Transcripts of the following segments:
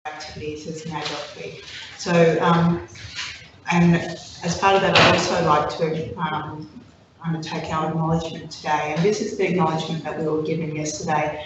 activities as NAIDOC Week. So, and as part of that, I'd also like to undertake our acknowledgement today. And this is the acknowledgement that we were given yesterday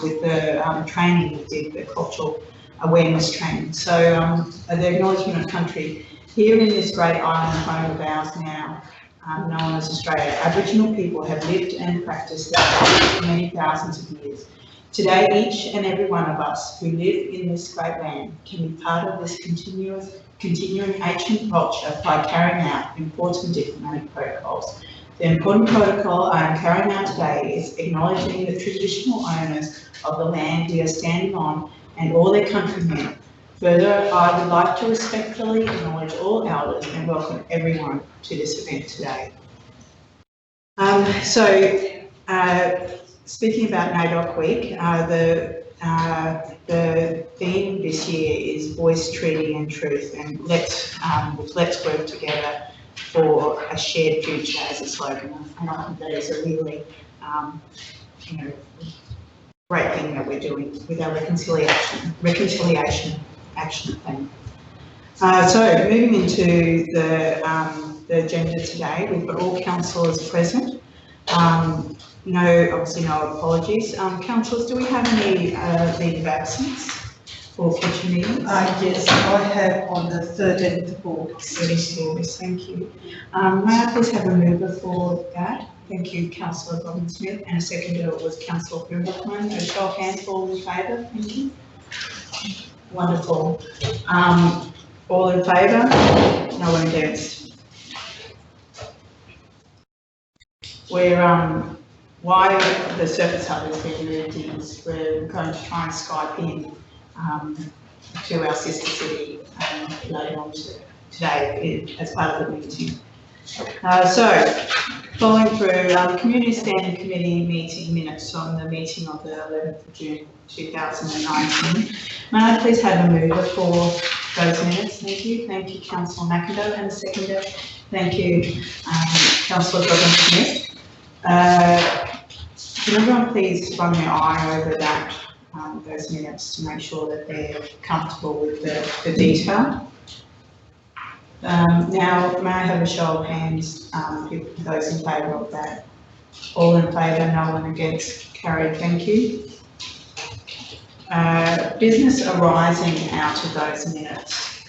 with the training we did, the cultural awareness training. So the acknowledgement of country. Here in this great island home of ours now, known as Australia, Aboriginal people have lived and practiced their culture for many thousands of years. Today, each and every one of us who live in this great land can be part of this continuing ancient culture by carrying out important diplomatic protocols. The important protocol I am carrying out today is acknowledging the traditional owners of the land we are standing on and all their countrymen. Further, I would like to respectfully acknowledge all elders and welcome everyone to this event today. Speaking about NAIDOC Week, the theme this year is Voice, Treaty and Truth, and let's work together for a shared future as a slogan. And I think that is a really great thing that we're doing with our reconciliation action plan. So moving into the agenda today, we've got all councillors present. Obviously no apologies. Councillors, do we have any leave of absence for future meetings? Yes, I have on the 13th of August. 30th of August, thank you. May I please have a mover for that? Thank you, Councillor Godwin-Smith, and a seconder was Councillor Grimbergman. A show of hands, all in favour, thank you. Wonderful. All in favour? No one against. Why the surface hub has been moved is we're going to try and Skype in to our sister city later on today as part of the meeting. So, following through Community Standing Committee meeting minutes on the meeting of the 11th of June 2019. May I please have a mover for those minutes? Thank you. Thank you, Councillor McIndoe, and a seconder. Thank you, Councillor Godwin-Smith. Can everyone please run their eye over that, those minutes to make sure that they're comfortable with the detail? Now, may I have a show of hands, those in favour of that? All in favour, no one against, carried, thank you. Business arising out of those minutes.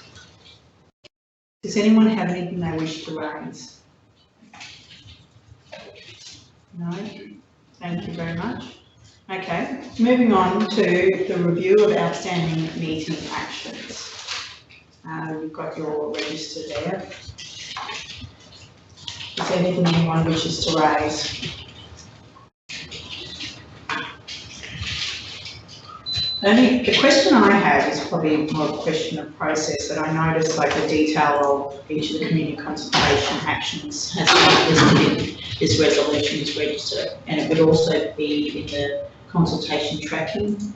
Does anyone have anything they wish to raise? No? Thank you very much. Okay, moving on to the review of outstanding meeting actions. You've got your register there. Is there anything anyone wishes to raise? The question I have is probably more a question of process, but I noticed like the detail of each of the community consultation actions has been listed in this resolution's register, and it would also be in the consultation tracking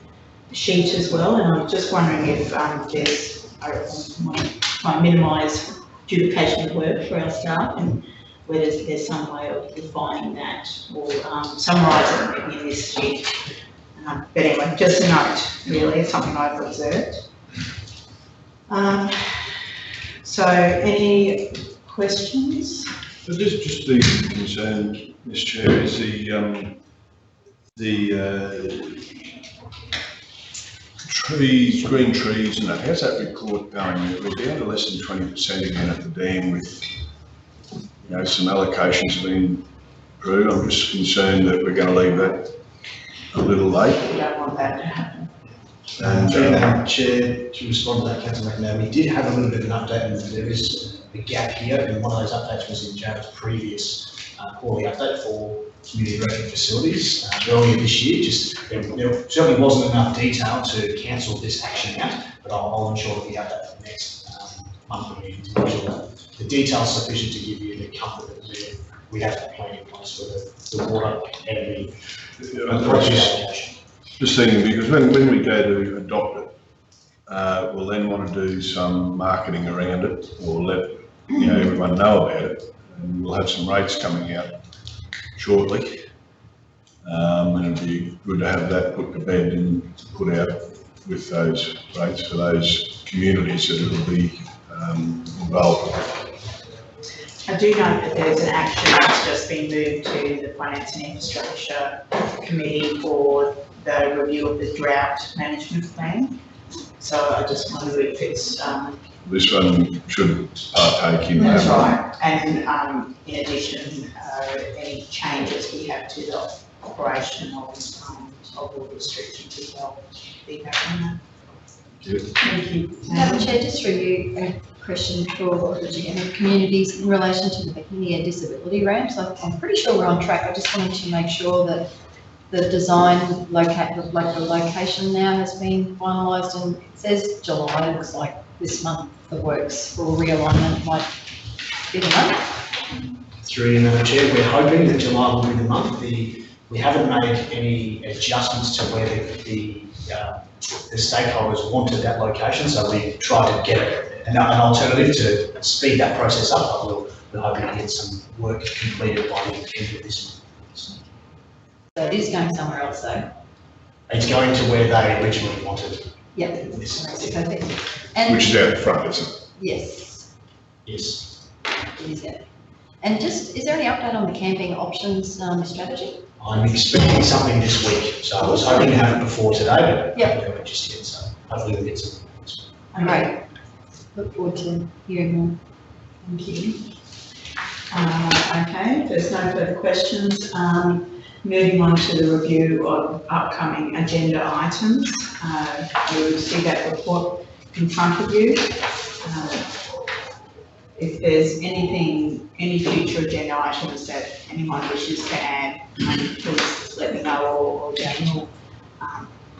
sheet as well. And I'm just wondering if I might minimise duplication of work for our staff, and whether there's some way of defining that or summarising it in this sheet. But anyway, just a note, really, it's something I've observed. So, any questions? Just the concern, Ms. Chair, is the trees, green trees, and that. How's that report going? We're down to less than 20% again at the dam with, some allocations being approved. I'm just concerned that we're going to leave that a little late. We don't want that to happen. And through that, Chair, to respond to that, Councillor McNair, we did have a little bit of an update, and there is a gap here, and one of those updates was in Jared's previous quarterly update for community directed facilities earlier this year. Just there certainly wasn't enough detail to cancel this action out, but I'll ensure that we have that for the next monthly meeting to make sure that the detail is sufficient to give you the comfort that we have a plan in place for the water and the project allocation. Just thinking, because when we go to adopt it, we'll then want to do some marketing around it, or let everyone know about it, and we'll have some rates coming out shortly, and it'd be good to have that put to bed and put out with those rates for those communities that will be involved. I do know that there's an action that's just been moved to the Finance and Infrastructure Committee for the review of the drought management plan. So I just wonder if it's This one should partake in that. that's right. And in addition, any changes we have to the operation of all restrictions as well. Feedback on that. Thank you. Madam Chair, just through you, a question for the GM of Communities in relation to the bikini and disability ramps. I'm pretty sure we're on track. I just wanted to make sure that the design the location now has been finalised, and it says July. It looks like this month the works for realignment might be the month. Through you, Madam Chair, we're hoping that July will be the month. We haven't made any adjustments to where the stakeholders wanted that location, so we tried to get an alternative to speed that process up, but we're hoping to get some work completed by the end of this month. So it is going somewhere else though. It's going to where they originally wanted. Yep. This. Perfect. And Which is out the front, isn't it? yes, Yes. it is it. And just, is there any update on the camping options strategy? I'm expecting something this week, so I was hoping to have it before today, but Yep. I don't know just yet, so hopefully we'll get some. Great. Look forward to hearing more. Thank you. Okay, if there's no further questions, moving on to the review of upcoming agenda items. You will see that report in front of you. If there's any future agenda items that anyone wishes to add, please let me know, or Daniel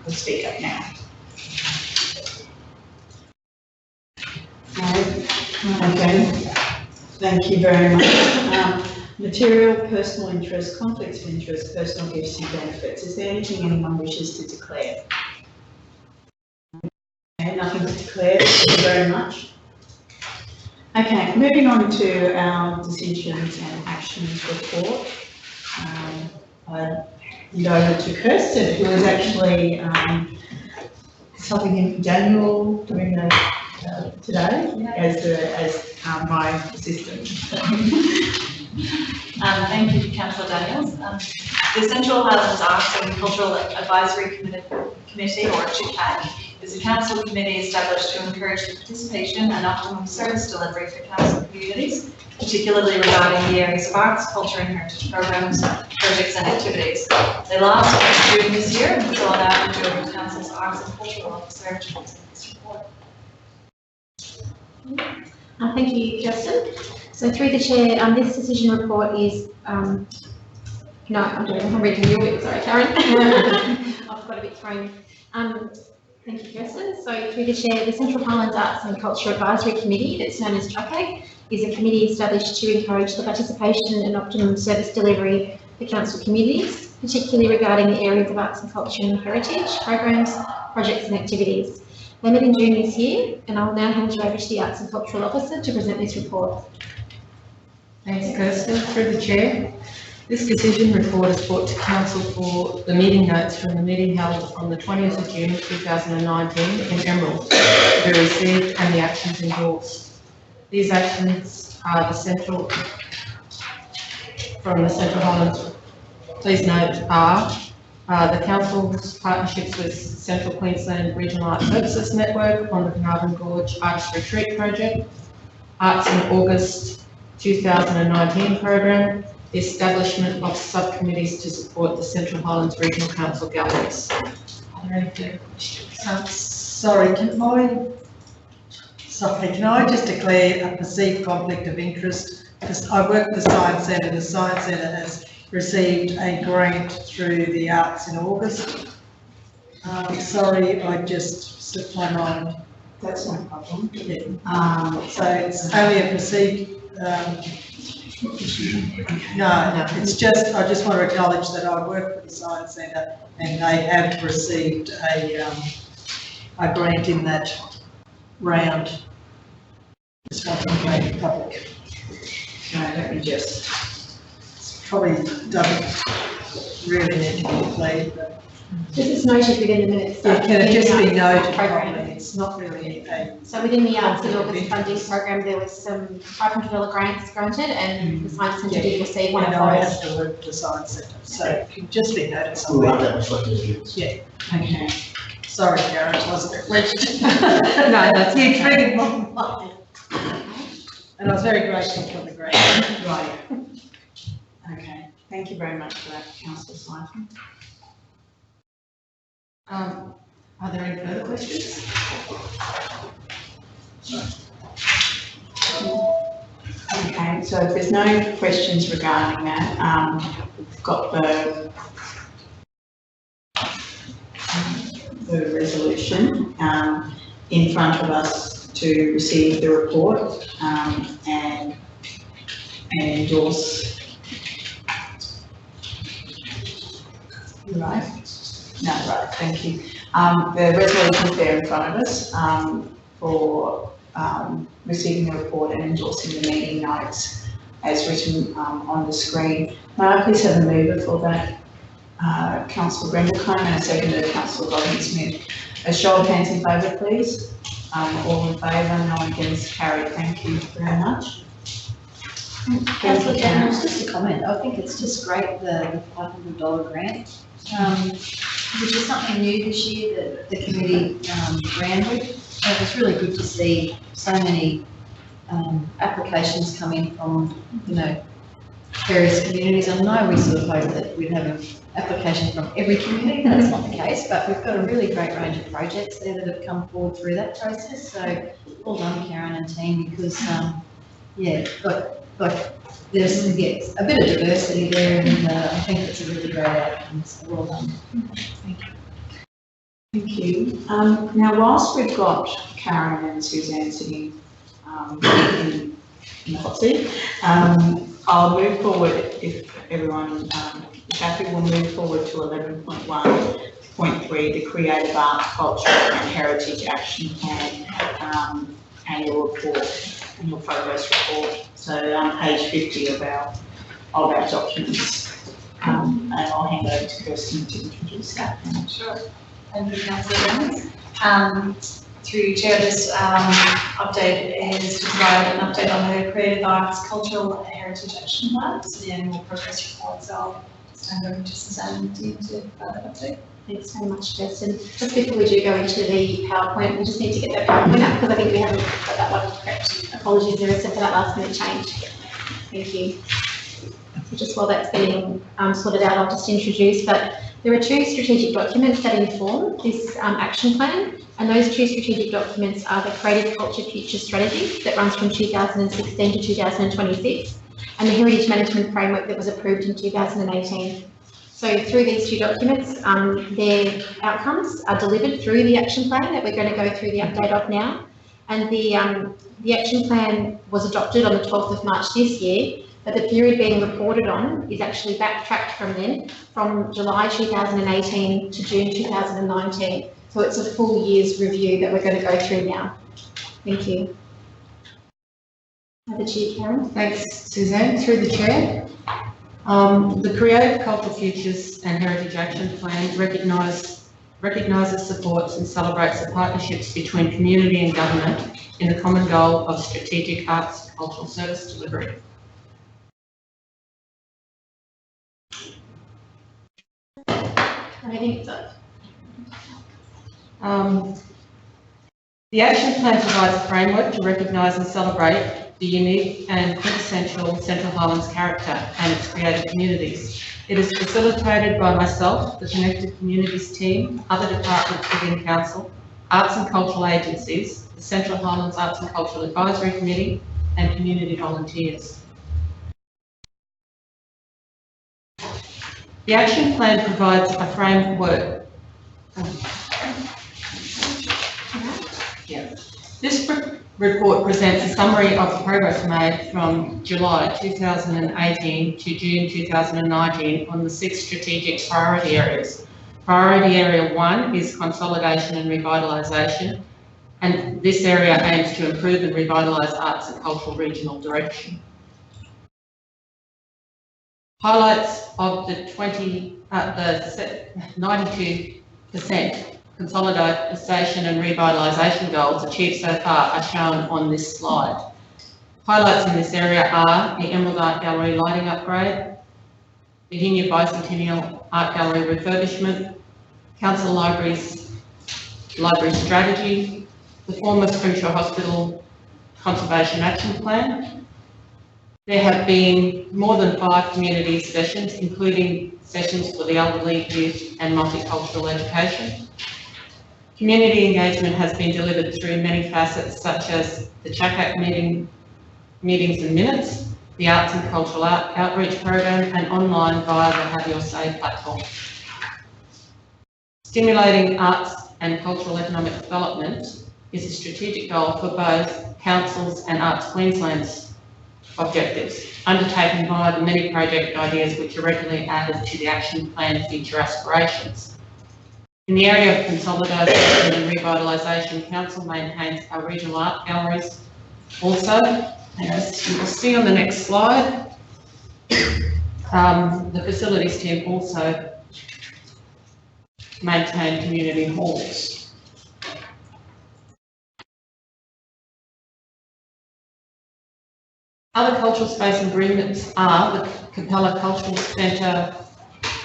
will speak up now. Okay, thank you very much. Material, personal interest, conflicts of interest, personal gifts and benefits. Is there anything anyone wishes to declare? Okay, nothing to declare. Thank you very much. Okay, moving on to our decisions and actions report. I hand over to Kirsten, who is actually helping in Daniel doing that today as my assistant. Thank you, Councillor Daniels. The Central Highlands Arts and Cultural Advisory Committee, or CHAC, is a council committee established to encourage the participation and optimum service delivery for council communities, particularly regarding the areas of arts, culture and heritage programs, projects and activities. They last in June this year, and so on average over council's arts and cultural officer to present this report. Thank you, Kirsten. So through the chair, this decision report is, I'm reading your bit, sorry, Karen. I've got a bit thrown. Thank you, Kirsten. So through the chair, the Central Highlands Arts and Culture Advisory Committee, that's known as CHAC, is a committee established to encourage the participation and optimum service delivery for council communities, particularly regarding the areas of arts and culture and heritage, programs, projects and activities. They met in June this year, and I'll now hand you over to the Arts and Cultural Officer to present this report. Thanks, Kirsten. Through the chair, this decision report is brought to council for the meeting notes from the meeting held on the 20th of June 2019 in Emerald to be received and the actions endorsed. These actions are from the Central Highlands. Please note the council's partnerships with Central Queensland Regional Arts Services Network on the Carnarvon Gorge Arts Retreat Project, Arts in August 2019 program, the establishment of subcommittees to support the Central Highlands Regional Council galleries. Are there any further questions? Sorry, can I just declare a perceived conflict of interest? Because I work for the Science Centre. The Science Centre has received a grant through the Arts in August. Sorry, I just slipped my mind. That's no problem. So it's only a perceived. Decision making. No, it's just, I just want to acknowledge that I work for the Science Centre and they have received a grant in that round. Just want to make it public. No, let me just. Probably doesn't really need to be declared, but This is noted within the minutes. Yeah, can it just be within the noted? program? It's not really a. So within the Arts in conflict of August funding interest. program, there was some $500 grants granted, and the Science Centre did receive one And of I those. have to work for the Science Centre, so it can just be noted We'll somewhere. have that reflected in the minutes. Yeah, Okay. sorry, Karen, it wasn't reflected. No, that's You okay. triggered my mind. And I was very grateful for the grant. Right. Okay, thank you very much for that, councillor Syphon. Are there any further questions? Okay, so if there's no questions regarding that, we've got the resolution in front of us to receive the report and endorse. Right? No, right, thank you. The resolution is there in front of us for receiving the report and endorsing the meeting notes as written on the screen. May I please have a mover for that? Councillor Grendelcombe and a seconder, Councillor Godwin-Smith. A show of hands in favour, please. All in favour, no one against, carried. Thank you very much. Councillor Daniels, just a comment. I think it's just great, the $500 grant, which is something new this year that the committee ran with. And it was really good to see so many applications coming from, various communities. I know we sort of hope that we'd have an application from every community. That's not the case, but we've got a really great range of projects there that have come forward through that process. So well done, Karen and team, because there's a bit of diversity there, and I think it's a really great outcome. So well done. Thank you. Thank you. Now, whilst we've got Karen and Suzanne sitting in the hot seat, I'll move forward if everyone is happy. We'll move forward to 11.1.3, the Creative Arts, Culture and Heritage Action Plan annual report, annual progress report. So page 50 of our documents. And I'll hand over to Kirsten to introduce that. Sure. Thank you, Councillor Jones. Through Chair, this update is to provide an update on the Creative Arts, Cultural and Heritage Action Plan, so the annual progress report. So I'll stand over to Suzanne and the team to provide that update. Thanks very much, Kirsten. Just before we do go into the PowerPoint, we just need to get that PowerPoint up because I think we haven't got that one correct. Apologies, there is for that last minute change. Thank you. So just while that's being sorted out, I'll just introduce, but there are two strategic documents that inform this action plan, and those two strategic documents are the Creative Culture Future Strategy that runs from 2016 to 2026, and the Heritage Management Framework that was approved in 2018. So through these two documents, their outcomes are delivered through the action plan that we're going to go through the update of now. And the action plan was adopted on the 12th of March this year, but the period being reported on is actually backtracked from then, from July 2018 to June 2019. So it's a full year's review that we're going to go through now. Thank you. Over to you, Karen. Thanks, Suzanne. Through the chair. The Creative Cultural Futures and Heritage Action Plan recognises, supports and celebrates the partnerships between community and government in the common goal of strategic arts cultural service delivery. I think it's up. The action plan provides a framework to recognise and celebrate the unique and quintessential Central Highlands character and its creative communities. It is facilitated by myself, the Connected Communities team, other departments within Council, arts and cultural agencies, the Central Highlands Arts and Cultural Advisory Committee and community volunteers. The action plan provides a framework. This report presents a summary of the progress made from July 2018 to June 2019 on the 6 strategic priority areas. Priority area 1 is consolidation and revitalisation, and this area aims to improve and revitalise arts and cultural regional direction. Highlights of the the 92% consolidation and revitalisation goals achieved so far are shown on this slide. Highlights in this area are the Emerald Art Gallery lighting upgrade, Virginia Bicentennial Art Gallery refurbishment, Council Library strategy, the former Scrimshaw Hospital Conservation Action Plan. There have been more than 5 community sessions, including sessions for the elderly, youth and multicultural education. Community engagement has been delivered through many facets, such as the CHACAC meetings and minutes, the Arts and Cultural Outreach Program, and online via the Have Your Say platform. Stimulating arts and cultural economic development is a strategic goal for both councils and Arts Queensland's objectives, undertaken via the many project ideas which are regularly added to the action plan future aspirations. In the area of consolidation and revitalisation, Council maintains our regional art galleries also, and as you will see on the next slide, the facilities team also maintain community halls. Other cultural space agreements are the Capella Cultural Centre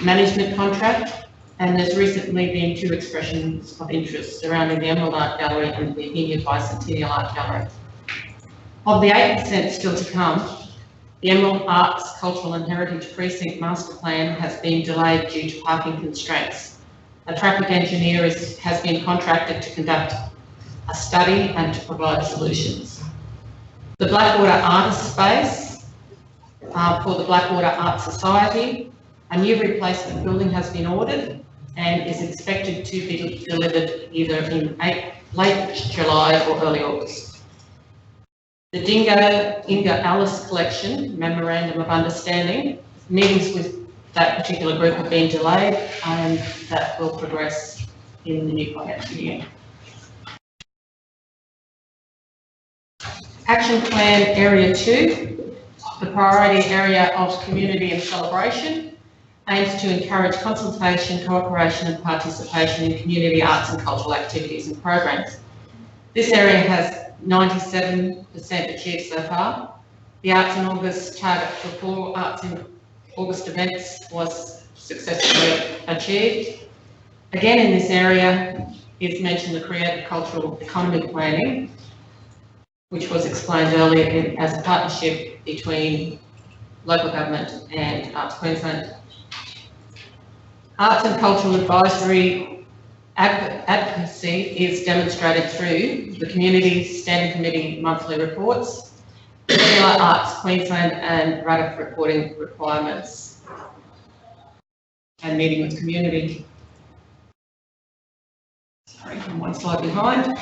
management contract, and there's recently been 2 expressions of interest surrounding the Emerald Art Gallery and the Virginia Bicentennial Art Gallery. Of the 8% still to come, the Emerald Arts Cultural and Heritage Precinct Master Plan has been delayed due to parking constraints. A traffic engineer has been contracted to conduct a study and to provide solutions. The Blackwater Artist Space for the Blackwater Art Society, a new replacement building has been ordered and is expected to be delivered either in late July or early August. The Inga Alice Collection Memorandum of Understanding, meetings with that particular group have been delayed and that will progress in the new financial year. Action Plan Area 2, the priority area of community and celebration, aims to encourage consultation, cooperation and participation in community arts and cultural activities and programs. This area has 97% achieved so far. The Arts in August target for 4 Arts in August events was successfully achieved. Again, in this area is mentioned the creative cultural economy planning, which was explained earlier as a partnership between local government and Arts Queensland. Arts and cultural advisory advocacy is demonstrated through the Community Standing Committee monthly reports, regular Arts Queensland and RADF reporting requirements, and meeting with community. Sorry, I'm 1 slide behind.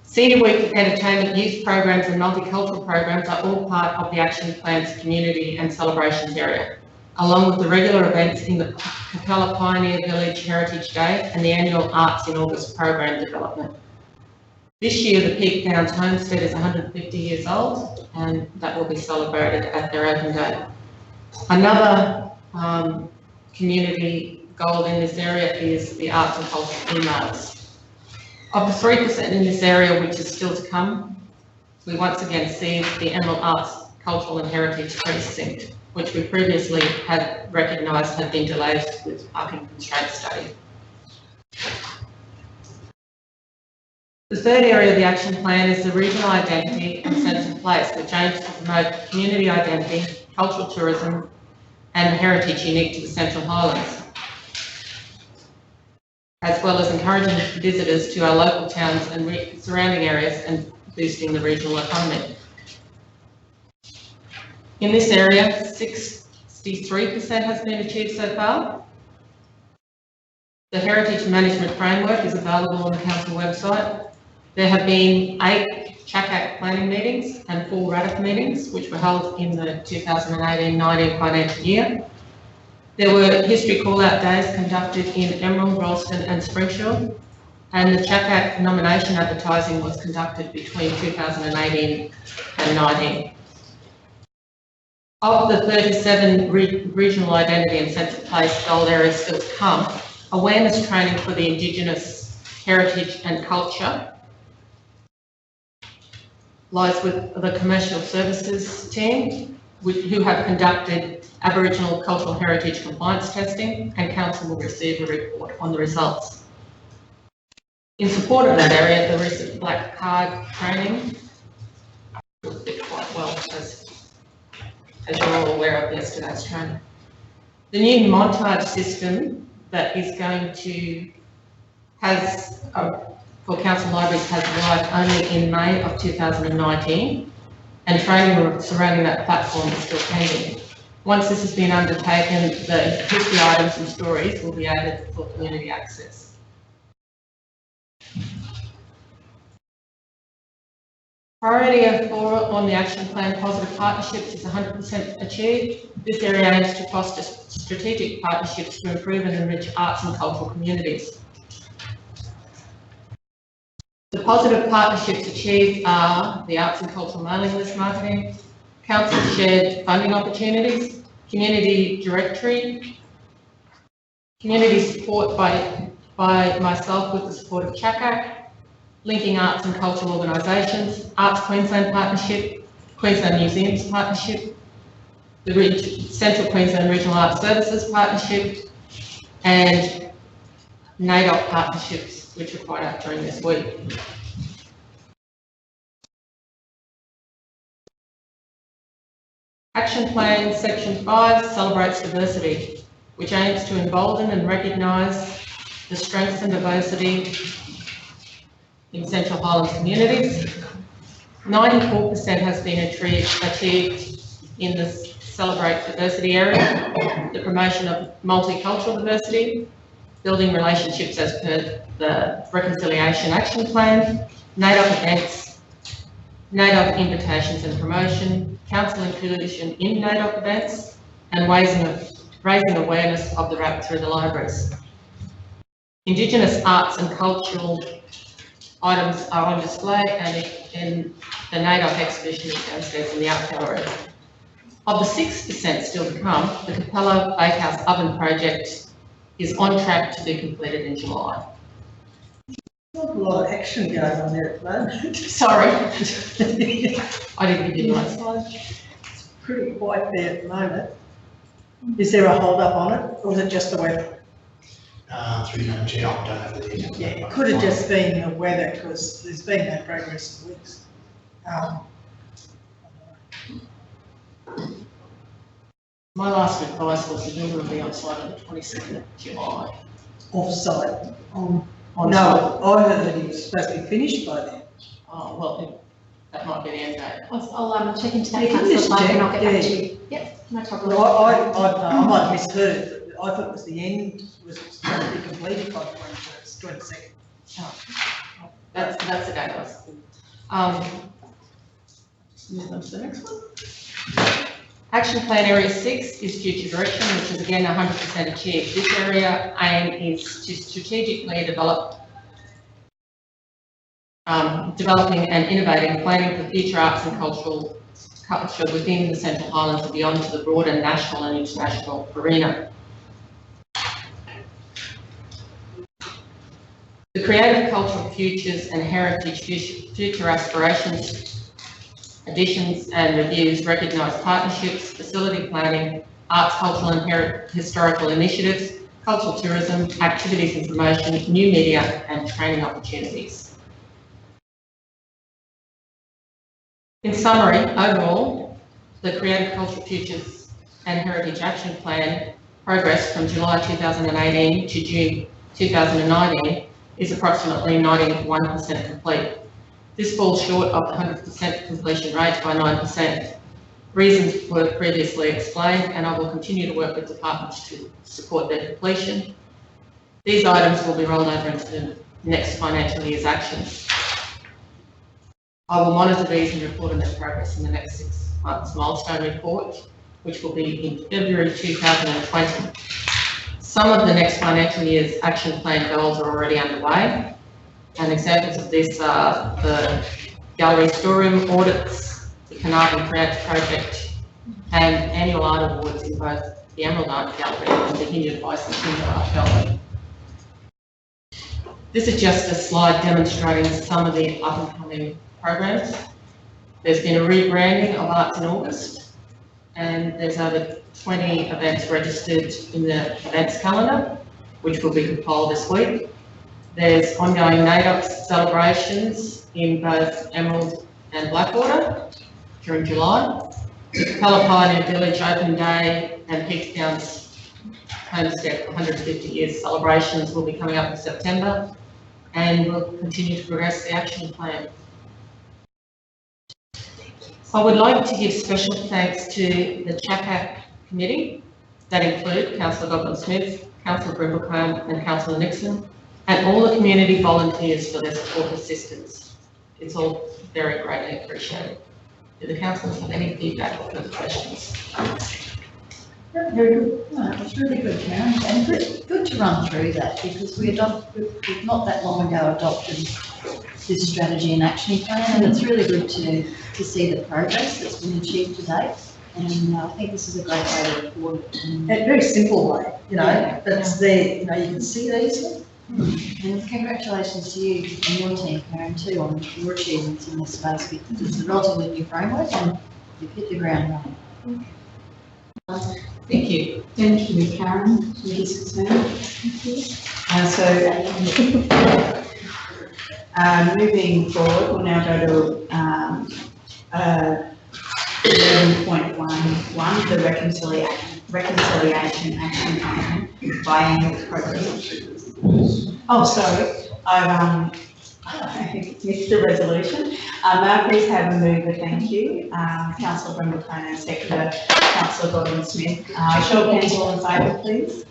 Senior Week entertainment, youth programs and multicultural programs are all part of the Action Plan's community and celebrations area, along with the regular events in the Capella Pioneer Village Heritage Day and the annual Arts in August program development. This year, the Peak Downs Homestead is 150 years old, and that will be celebrated at their open day. Another community goal in this area is the arts and culture emails. Of the 3% in this area, which is still to come, we once again see the Emerald Arts Cultural and Heritage Precinct, which we previously had recognised had been delayed with parking constraint study. The third area of the action plan is the regional identity and sense of place, which aims to promote community identity, cultural tourism and heritage unique to the Central Highlands, as well as encouraging visitors to our local towns and surrounding areas and boosting the regional economy. In this area, 63% has been achieved so far. The Heritage Management Framework is available on the Council website. There have been 8 CHACAC planning meetings and 4 RADF meetings, which were held in the 2018-19 financial year. There were history call-out days conducted in Emerald, Ralston and Springshire, and the CHACAC nomination advertising was conducted between 2018 and 19. Of the 37 regional identity and central place gold areas still to come, awareness training for the Indigenous heritage and culture lies with the commercial services team, who have conducted Aboriginal cultural heritage compliance testing, and council will receive a report on the results. In support of that area, the recent black card training did quite well, as you're all aware of yesterday's training. The new montage system that is going to for council libraries has arrived only in May of 2019, and training surrounding that platform is still pending. Once this has been undertaken, the history items and stories will be added for community access. Priority 4 on the action plan, positive partnerships, is 100% achieved. This area aims to foster strategic partnerships to improve and enrich arts and cultural communities. The positive partnerships achieved are the arts and cultural mailing list marketing, council shared funding opportunities, community directory, community support by myself with the support of CHACAC, linking arts and cultural organisations, Arts Queensland Partnership, Queensland Museums Partnership, the Central Queensland Regional Arts Services Partnership, and NAIDOC partnerships, which are quite out during this week. Action Plan Section 5 celebrates diversity, which aims to embolden and recognise the strengths and diversity in Central Highlands communities. 94% has been achieved in the Celebrate Diversity area, the promotion of multicultural diversity, building relationships as per the Reconciliation Action Plan, NAIDOC events, NAIDOC invitations and promotion, council inclusion in NAIDOC events, and raising awareness of the RAP through the libraries. Indigenous arts and cultural items are on display and in the NAIDOC exhibition is downstairs in the art gallery. Of the 6% still to come, the Capella Bakehouse Oven project is on track to be completed in July. There's a lot of action going on there at the moment. Sorry, I didn't give you my slide. It's pretty quiet there at the moment. Is there a hold up on it, or is it just the weather? Through Madam Chair, I don't have the details. Yeah, it could have just been the weather, because there's been no progress in weeks. My last advice was the builder will be on site on the 22nd of July. Off-site. On No, I heard he was supposed to be finished by then. Oh, well, that might be the end date. I'll check into that, You can just councillor, check, and I'll get back yeah. to you. Yep, no problem. Well, I might have misheard, but I thought it was the end was supposed to be completed by the 22nd. That's the date I was. Move on to the next one. Action Plan Area 6 is future direction, which is again 100% achieved. This area aim is to strategically developing and innovating, planning for future arts and culture within the Central Highlands and beyond to the broader national and international arena. The creative cultural futures and heritage future aspirations, additions and reviews recognise partnerships, facility planning, arts, cultural and historical initiatives, cultural tourism, activities and promotion, new media and training opportunities. In summary, overall, the Creative Cultural Futures and Heritage Action Plan progress from July 2018 to June 2019 is approximately 91% complete. This falls short of the 100% completion rate by 9%. Reasons were previously explained, and I will continue to work with departments to support their completion. These items will be rolled over into the next financial year's actions. I will monitor these and report on their progress in the next 6 months milestone report, which will be in February 2020. Some of the next financial year's action plan goals are already underway, and examples of this are the gallery storeroom audits, the Carnarvon Creative Project, and annual art awards in both the Emerald Art Gallery and the Hindered Bicentennial Art Gallery. This is just a slide demonstrating some of the up-and-coming programs. There's been a rebranding of Arts in August, and there's over 20 events registered in the events calendar, which will be compiled this week. There's ongoing NAIDOC celebrations in both Emerald and Blackwater during July. Palapaina Village Open Day and Hickstown's Homestead 150 years celebrations will be coming up in September, and we'll continue to progress the action plan. I would like to give special thanks to the CHAPAC committee that include Councillor Godwin-Smith, Councillor Brimblecombe and Councillor Nixon, and all the community volunteers for their support and assistance. It's all very greatly appreciated. Do the councillors have any feedback or further questions? Very good. No, it's really good, Karen, and good to run through that, because we've not that long ago adopted this strategy and action plan, and it's really good to see the progress that's been achieved to date. And I think this is a great way to report it. In a very simple way, that's there, you can see it easily. And congratulations to you and your team, Karen, too, on your achievements in this space, because it's a relatively new framework and you've hit the ground running. Thank you. Thank you, Karen, for this concern. Thank you. Moving forward, we'll now go to 11.11, the reconciliation action plan biannual progress. Oh, sorry, I've missed the resolution. May I please have a mover, thank you. Councillor Brimblecombe and seconder, Councillor Godwin-Smith. Show of hands, all in favour, please.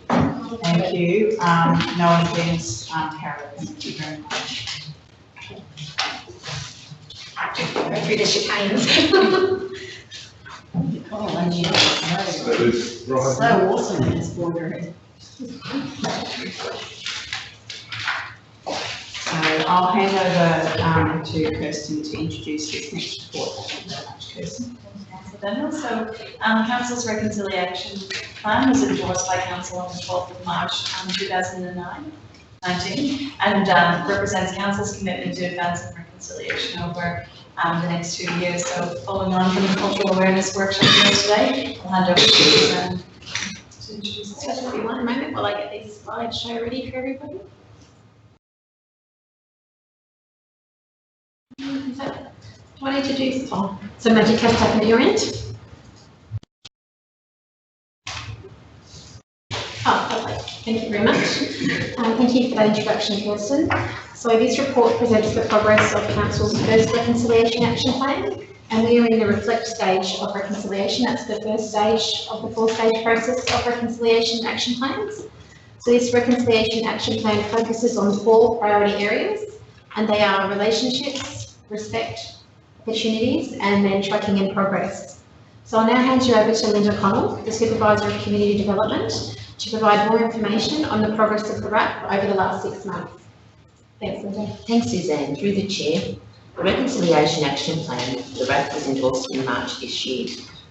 Thank you. No one against, carried. Thank you very much. Go through the chicanes. Oh, and you know, so awesome in this boardroom. So I'll hand over to Kirsten to introduce this next report. Thank you very much, Kirsten. Councillor Daniel. So Council's reconciliation plan was endorsed by Council on the 12th of March 2019 and represents Council's commitment to advancing reconciliation over the next 2 years. So following on from the cultural awareness workshop today, I'll hand over to Suzanne to introduce this. Just give me one moment while I get these slides show ready for everybody. Do I need to do some magic has happened at your end? Oh, lovely. Thank you very much. Thank you for that introduction, Kirsten. So this report presents the progress of Council's first reconciliation action plan, and we are in the reflect stage of reconciliation. That's the first stage of the 4-stage process of reconciliation action plans. So this reconciliation action plan focuses on 4 priority areas, and they are relationships, respect, opportunities, and then tracking and progress. So I'll now hand you over to Linda Connell, the Supervisor of Community Development, to provide more information on the progress of the RAP over the last 6 months. Thanks, Linda. Thanks, Suzanne. Through the Chair, the Reconciliation Action Plan, the RAP, was endorsed in March this year.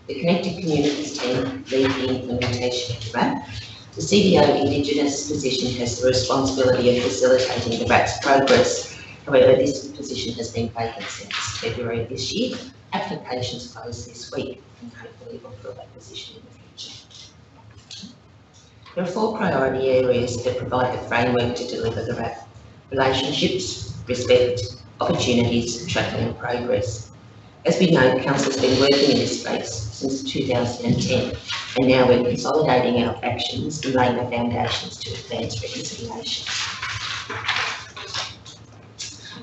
The Connected Communities team lead the implementation of the RAP. The CDO Indigenous position has the responsibility of facilitating the RAP's progress. However, this position has been vacant since February this year. Applications close this week, and hopefully we'll fill that position in the future. There are 4 priority areas that provide the framework to deliver the RAP: relationships, respect, opportunities, tracking and progress. As we know, Council's been working in this space since 2010, and now we're consolidating our actions and laying the foundations to advance reconciliation.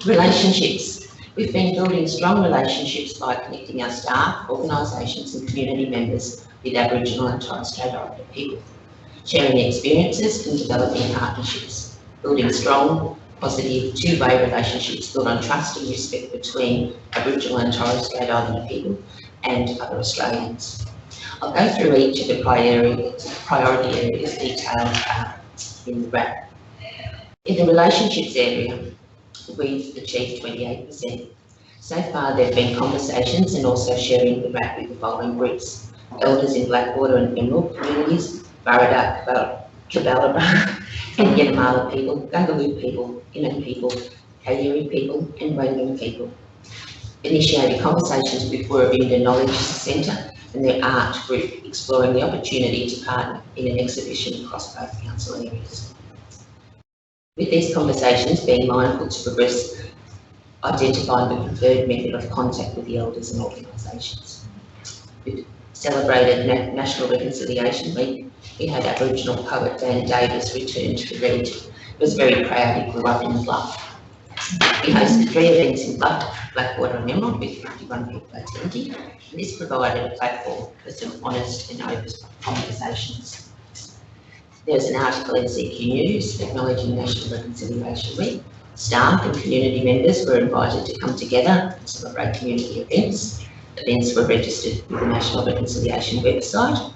Relationships. We've been building strong relationships by connecting our staff, organisations and community members with Aboriginal and Torres Strait Islander people, sharing experiences and developing partnerships, building strong, positive, two-way relationships built on trust and respect between Aboriginal and Torres Strait Islander people and other Australians. I'll go through each of the priority areas detailed in the RAP. In the relationships area, we've achieved 28%. So far, there have been conversations and also sharing the RAP with the following groups: elders in Blackwater and Emerald communities, Burraduck, Cabalabra, and Yettamala people, Gungaloo people, Innu people, Kayuri people, and Wadawurrung people. Initiated conversations with Warrabinda Knowledge Centre and their art group, exploring the opportunity to partner in an exhibition across both council areas. With these conversations, being mindful to progress, identifying the preferred method of contact with the elders and organisations. We celebrated National Reconciliation Week. We had Aboriginal poet Dan Davis return to the region. He was very proud. He grew up in Bluff. We hosted 3 events in Bluff, Blackwater and Emerald with 51 people attending. And this provided a platform for some honest and open conversations. There was an article in CQ News acknowledging National Reconciliation Week. Staff and community members were invited to come together and celebrate community events. Events were registered with the National Reconciliation website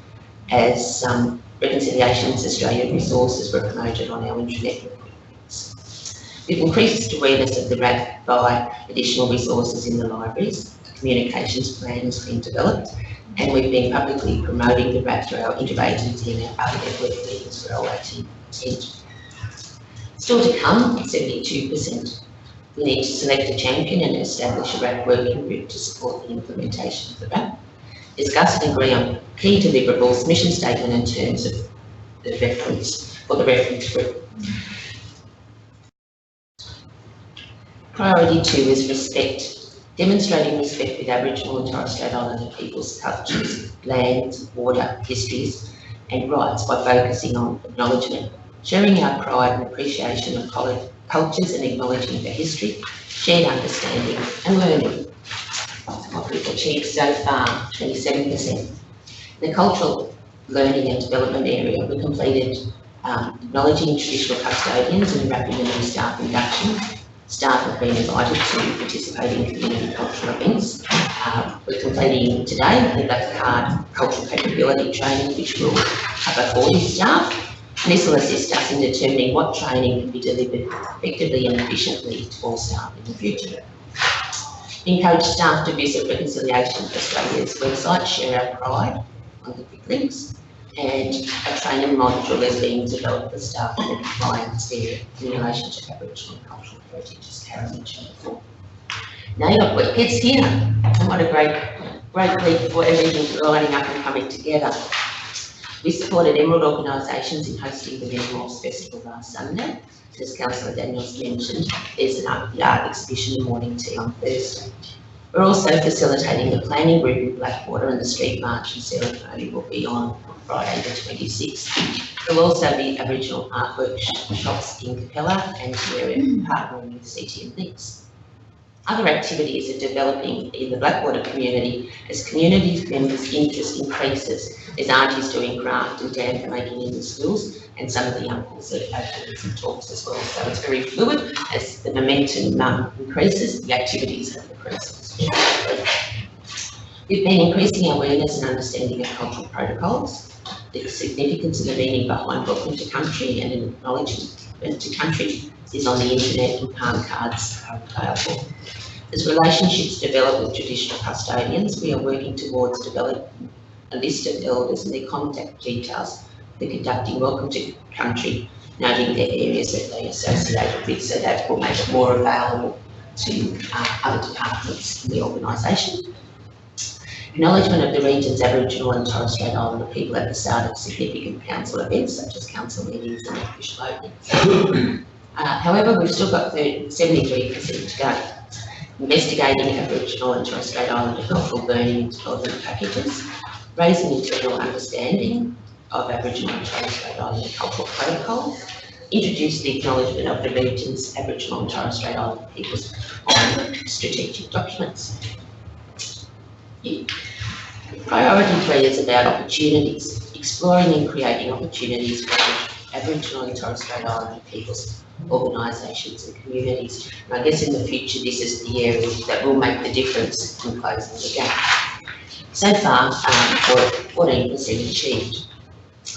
as Reconciliations Australia resources were promoted on our intranet. We've increased awareness of the RAP by additional resources in the libraries. A communications plan has been developed, and we've been publicly promoting the RAP through our interagency and our other network meetings for our team. Still to come, 72%. We need to select a champion and establish a RAP working group to support the implementation of the RAP. Discuss and agree on key deliverables, mission statement and terms of the reference for the reference group. Priority 2 is respect. Demonstrating respect with Aboriginal and Torres Strait Islander people's cultures, lands, water, histories and rights by focusing on acknowledgement, sharing our pride and appreciation of cultures and acknowledging their history, shared understanding and learning. What we've achieved so far, 27%. In the cultural learning and development area, we completed acknowledging traditional custodians and wrapping the new staff induction. Staff have been invited to participate in community cultural events. We're completing today the Black Card Cultural Capability Training, which will cover 40 staff. And this will assist us in determining what training can be delivered effectively and efficiently to all staff in the future. We encourage staff to visit Reconciliation Australia's website, share our pride on the quick links, and a training module is being developed for staff in the compliance there in relation to Aboriginal and cultural heritage, as Karen mentioned before. Now your work gets here, and what a great week for everything lining up and coming together. We supported Emerald organisations in hosting the Metamorphs Festival last Sunday. As Councillor Daniels mentioned, there's an art exhibition and morning tea on Thursday. We're also facilitating the planning group in Blackwater, and the street march and ceremony will be on Friday the 26th. There will also be Aboriginal art workshops in Capella, and we're partnering with CTM Links. Other activities are developing in the Blackwater community as community members' interest increases. There's aunties doing craft and damper making in the schools, and some of the uncles are doing some talks as well. So it's very fluid. As the momentum increases, the activities have increased. We've been increasing awareness and understanding of cultural protocols, the significance and the meaning behind welcome to country and acknowledgement to country is on the internet, and palm cards are available. As relationships develop with traditional custodians, we are working towards developing a list of elders and their contact details for conducting welcome to country, noting their areas that they associate with, so that will make it more available to other departments in the organisation. Acknowledgement of the region's Aboriginal and Torres Strait Islander people at the start of significant council events, such as council meetings and official openings. However, we've still got 73% to go. Investigating Aboriginal and Torres Strait Islander cultural learning and development packages, raising internal understanding of Aboriginal and Torres Strait Islander cultural protocols, introduce the acknowledgement of the region's Aboriginal and Torres Strait Islander peoples on strategic documents. Priority 3 is about opportunities, exploring and creating opportunities for Aboriginal and Torres Strait Islander peoples, organisations and communities. And I guess in the future this is the area that will make the difference in closing the gap. So far, 14% achieved.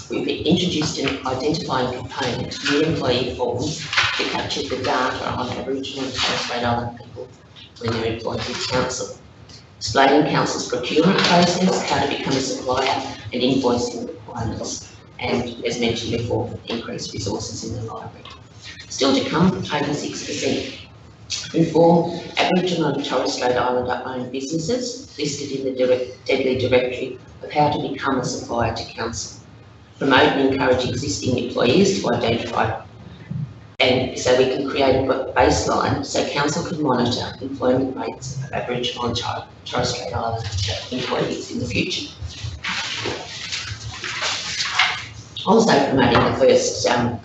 We've introduced an identifying component to new employee forms to capture the data on Aboriginal and Torres Strait Islander people when they're employed with council. explaining council's procurement process, how to become a supplier, and invoicing requirements, and as mentioned before, increased resources in the library. Still to come, over 6%. Inform Aboriginal and Torres Strait Islander owned businesses listed in the Deadly Directory of how to become a supplier to council. Promote and encourage existing employees to identify, and so we can create a baseline so council can monitor employment rates of Aboriginal and Torres Strait Islander employees in the future. Also promoting the first 5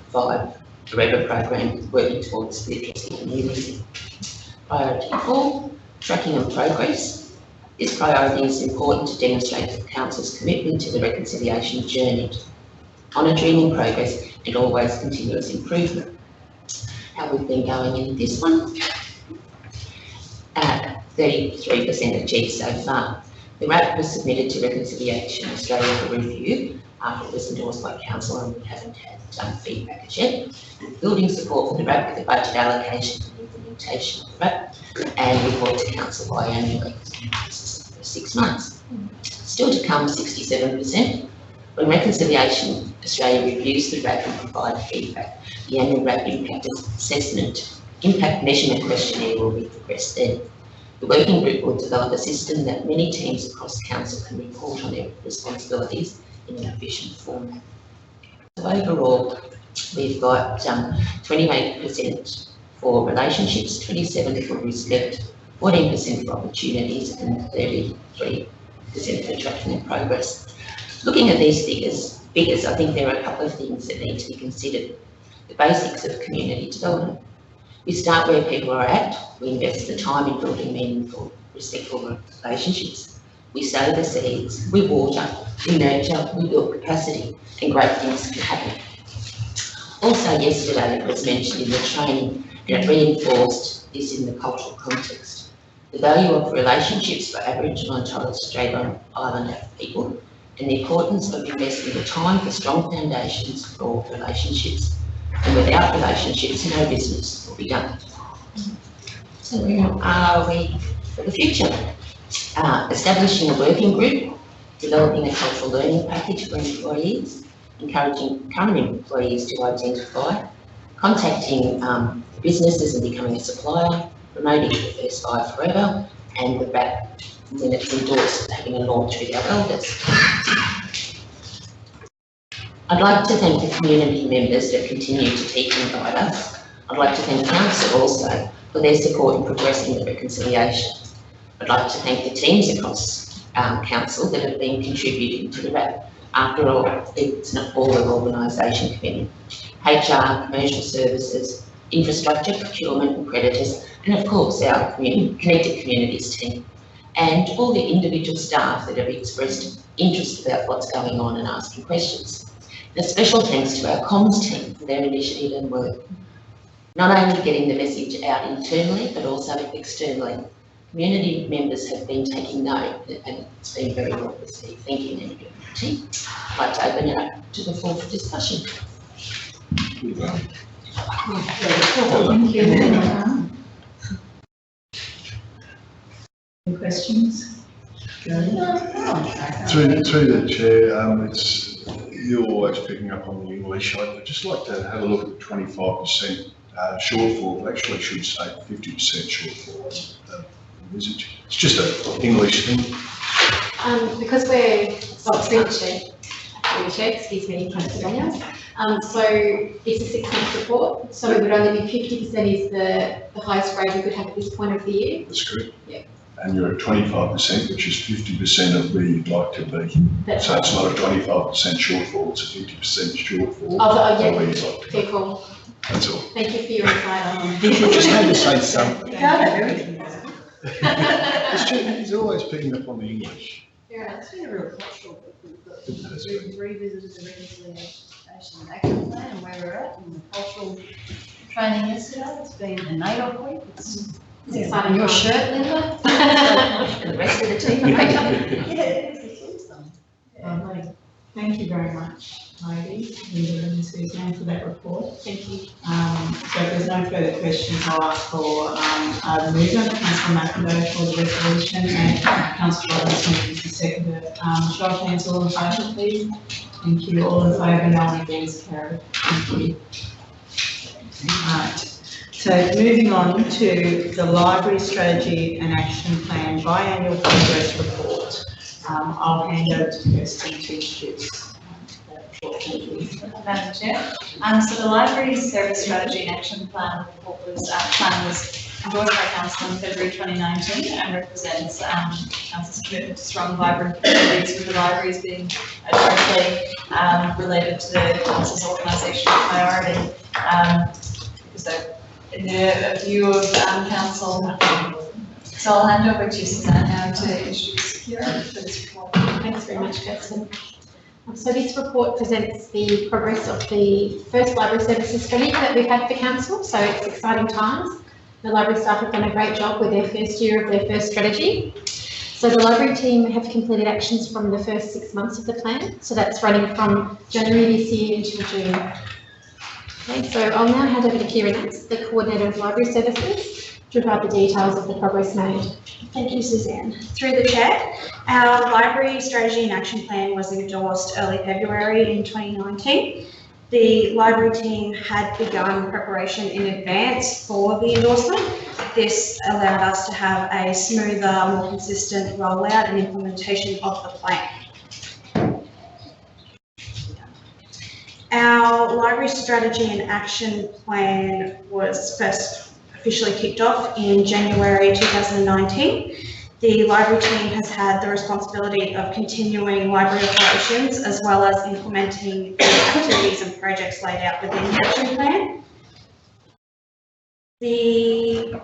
Forever program working towards literacy and numeracy. Priority 4, tracking and progress. This priority is important to demonstrate the council's commitment to the reconciliation journey, monitoring in progress and always continuous improvement. How we've been going in this one? 33% achieved so far. The RAP was submitted to Reconciliation Australia for review after it was endorsed by council, and we haven't had feedback as yet. Building support for the RAP with the budget allocation and implementation of the RAP, and report to council biannually for 6 months. Still to come, 67%. When Reconciliation Australia reviews the RAP and provide feedback, the annual RAP impact measurement questionnaire will be progressed then. The working group will develop a system that many teams across council can report on their responsibilities in an efficient format. So overall, we've got 28% for relationships, 27% for respect, 14% for opportunities, and 33% for tracking and progress. Looking at these figures, I think there are a couple of things that need to be considered. The basics of community development. We start where people are at. We invest the time in building meaningful, respectful relationships. We sow the seeds, we water, we nurture, we build capacity, and great things can happen. Also yesterday it was mentioned in the training, and it reinforced this in the cultural context. The value of relationships for Aboriginal and Torres Strait Islander people, and the importance of investing the time for strong foundations for relationships. And without relationships, no business will be done. So where are we for the future? Establishing a working group, developing a cultural learning package for employees, encouraging current employees to identify, contacting businesses and becoming a supplier, promoting the first 5 forever, and the RAP, when it's endorsed, having a launch with our elders. I'd like to thank the community members that continue to teach and guide us. I'd like to thank Council also for their support in progressing the reconciliation. I'd like to thank the teams across Council that have been contributing to the RAP. After all, it's an all-of-organisation committee. HR, commercial services, infrastructure, procurement and creditors, and of course our Connected Communities team. And all the individual staff that have expressed interest about what's going on and asking questions. A special thanks to our comms team for their initiative and work. Not only getting the message out internally, but also externally. Community members have been taking note, and it's been very well received. Thank you, Nancy. I'd like to open it up to the floor for discussion. Thank you. Any questions? Through the chair, you're always picking up on the English. I'd just like to have a look at the 25% shortfall. It actually should say 50% shortfall. It's just an English thing. Because we're, excuse me, Councillor Daniels. So it's a 6-month report, so it would only be 50% is the highest grade we could have at this point of the year. That's correct. Yeah. And you're at 25%, which is 50% of where you'd like to be. That's so it's not a 25% shortfall, it's a 50% shortfall. Yeah, where you'd like to be. fair call. That's all. Thank you for your insight on Just had to say something. You can't have everything. He's always picking up on the English. Yeah, it's been a real cultural. We've That's right. revisited the reconciliation action plan and where we're at, and the cultural training yesterday. It's been a NAIDOC week. It's exciting. Your shirt, Linda. And the rest of the team. Thank you very much. ladies, Linda and Suzanne, for that report. Thank you. So if there's no further questions, I'll ask for a mover, Councillor McIndoe for the resolution, and Councillor Robinson is the seconder. Show of hands, all in favour, please. Thank you. All in favour, no one against, carried. Thank you. Right. So moving on to the Library Strategy and Action Plan Biannual Progress Report. I'll hand over to Kirsten to introduce that report. Thank you. Madam Chair. So the Library Service Strategy and Action Plan report was endorsed by Council in February 2019 and represents Council's commitment to strong, vibrant communities, with the libraries being directly related to the Council's organisational priority. So in the view of Council, so I'll hand over to Suzanne now to introduce Kira for this report. Thanks very much, Kirsten. So this report presents the progress of the first library services strategy that we've had for council. So it's exciting times. The library staff have done a great job with their first year of their first strategy. So the library team have completed actions from the first 6 months of the plan. So that's running from January this year until June. Okay, so I'll now hand over to Kira Nance, the Coordinator of Library Services, to provide the details of the progress made. Thank you, Suzanne. Through the Chair, our Library Strategy and Action Plan was endorsed early February in 2019. The library team had begun preparation in advance for the endorsement. This allowed us to have a smoother, more consistent rollout and implementation of the plan. Our Library Strategy and Action Plan was first officially kicked off in January 2019. The library team has had the responsibility of continuing library operations as well as implementing the activities and projects laid out within the action plan. The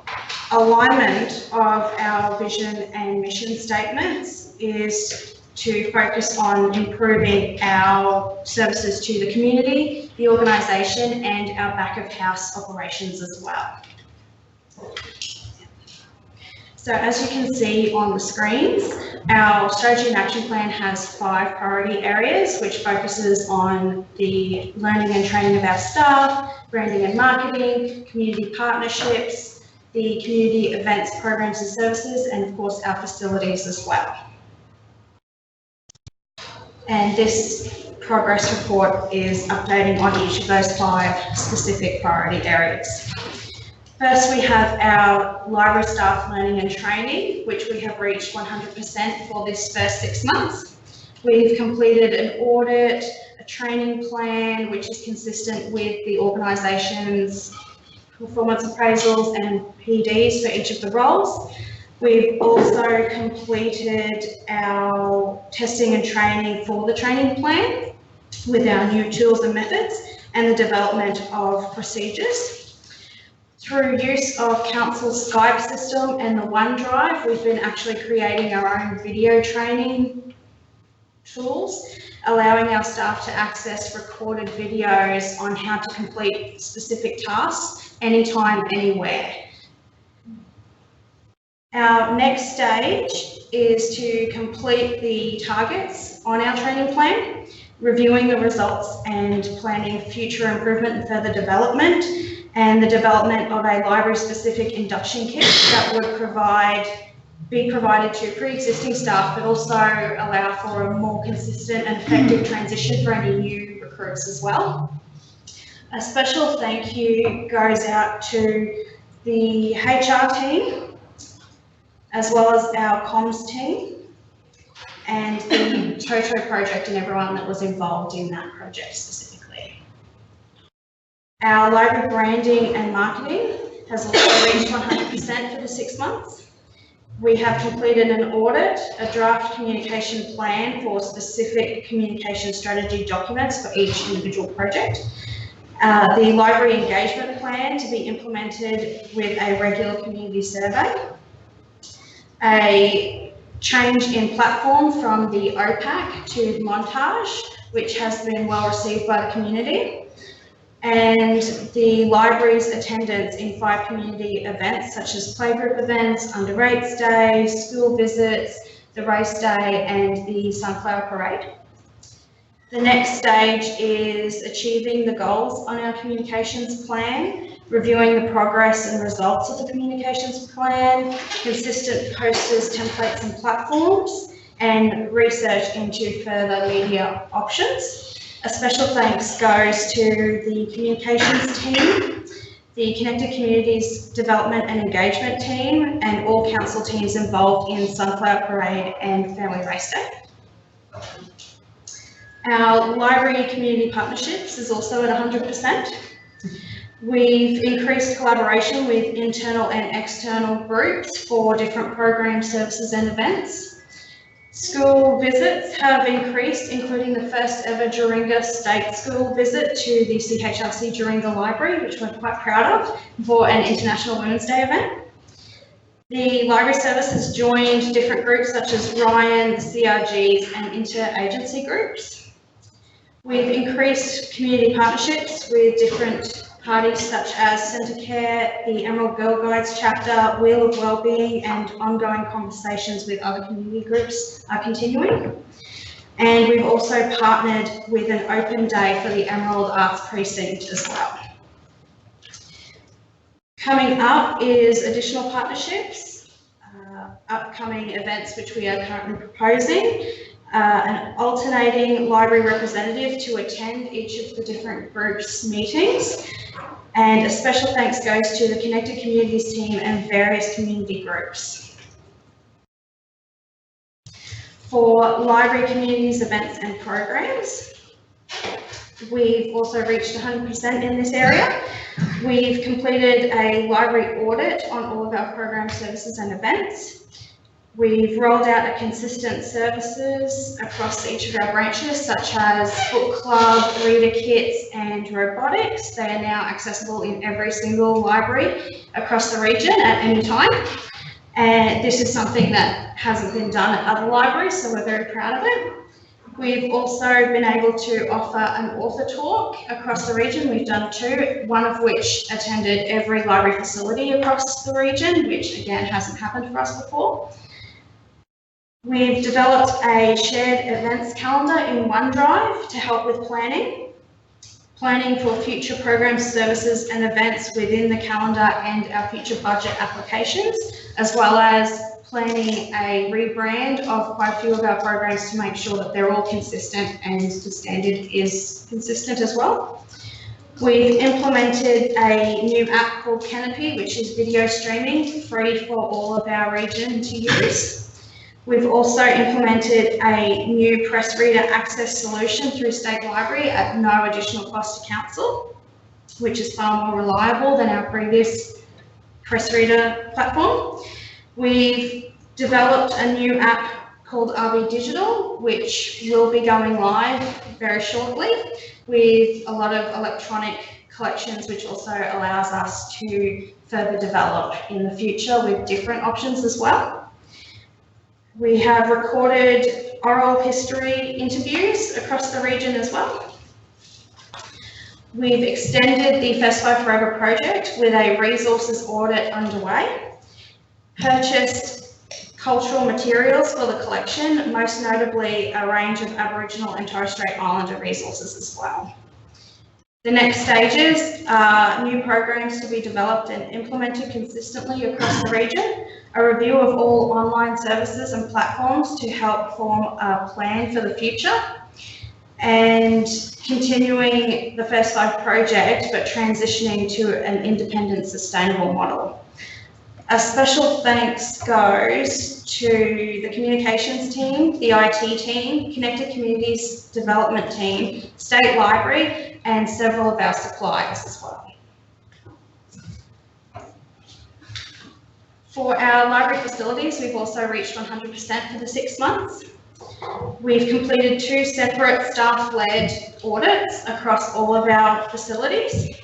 alignment of our vision and mission statements is to focus on improving our services to the community, the organisation, and our back of house operations as well. So as you can see on the screens, our strategy and action plan has 5 priority areas, which focuses on the learning and training of our staff, branding and marketing, community partnerships, the community events, programs and services, and of course our facilities as well. And this progress report is updating on each of those 5 specific priority areas. First, we have our library staff learning and training, which we have reached 100% for this first 6 months. We've completed an audit, a training plan, which is consistent with the organisation's performance appraisals and PDs for each of the roles. We've also completed our testing and training for the training plan with our new tools and methods and the development of procedures. Through use of Council's Skype system and the Onedrive, we've been actually creating our own video training tools, allowing our staff to access recorded videos on how to complete specific tasks anytime, anywhere. Our next stage is to complete the targets on our training plan, reviewing the results and planning future improvement and further development, and the development of a library-specific induction kit that would be provided to pre-existing staff, but also allow for a more consistent and effective transition for any new recruits as well. A special thank you goes out to the HR team, as well as our comms team, and the Toto project and everyone that was involved in that project specifically. Our library branding and marketing has also reached 100% for the 6 months. We have completed an audit, a draft communication plan for specific communication strategy documents for each individual project, the library engagement plan to be implemented with a regular community survey, a change in platform from the OPAC to Montage, which has been well received by the community, and the library's attendance in 5 community events such as playgroup events, Under Rates Day, school visits, the race day and the Sunflower Parade. The next stage is achieving the goals on our communications plan, reviewing the progress and results of the communications plan, consistent posters, templates and platforms, and research into further media options. A special thanks goes to the communications team, the Connected Communities Development and Engagement team, and all council teams involved in Sunflower Parade and Family Race Day. Our library community partnerships is also at 100%. We've increased collaboration with internal and external groups for different programs, services and events. School visits have increased, including the first ever Duringa State School visit to the CHRC Duringa Library, which we're quite proud of, for an International Women's Day event. The library service has joined different groups such as Ryan, the CRGs and interagency groups. We've increased community partnerships with different parties such as Centrecare, the Emerald Girl Guides chapter, Wheel of Wellbeing, and ongoing conversations with other community groups are continuing. And we've also partnered with an open day for the Emerald Arts Precinct as well. Coming up is additional partnerships, upcoming events which we are currently proposing. An alternating library representative to attend each of the different groups' meetings. And a special thanks goes to the Connected Communities team and various community groups. For library communities, events and programs, we've also reached 100% in this area. We've completed a library audit on all of our programs, services and events. We've rolled out a consistent services across each of our branches, such as book club, reader kits, and robotics. They are now accessible in every single library across the region at any time. And this is something that hasn't been done at other libraries, so we're very proud of it. We've also been able to offer an author talk across the region. We've done 2, one of which attended every library facility across the region, which again hasn't happened for us before. We've developed a shared events calendar in Onedrive to help with planning for future programs, services and events within the calendar and our future budget applications, as well as planning a rebrand of quite a few of our programs to make sure that they're all consistent and the standard is consistent as well. We've implemented a new app called Canopy, which is video streaming, free for all of our region to use. We've also implemented a new press reader access solution through State Library at no additional cost to council, which is far more reliable than our previous press reader platform. We've developed a new app called RB Digital, which will be going live very shortly with a lot of electronic collections, which also allows us to further develop in the future with different options as well. We have recorded oral history interviews across the region as well. We've extended the First Five Forever project with a resources audit underway, purchased cultural materials for the collection, most notably a range of Aboriginal and Torres Strait Islander resources as well. The next stages are new programs to be developed and implemented consistently across the region, a review of all online services and platforms to help form a plan for the future, and continuing the First Five project, but transitioning to an independent, sustainable model. A special thanks goes to the communications team, the IT team, Connected Communities Development team, State Library, and several of our suppliers as well. For our library facilities, we've also reached 100% for the 6 months. We've completed 2 separate staff-led audits across all of our facilities.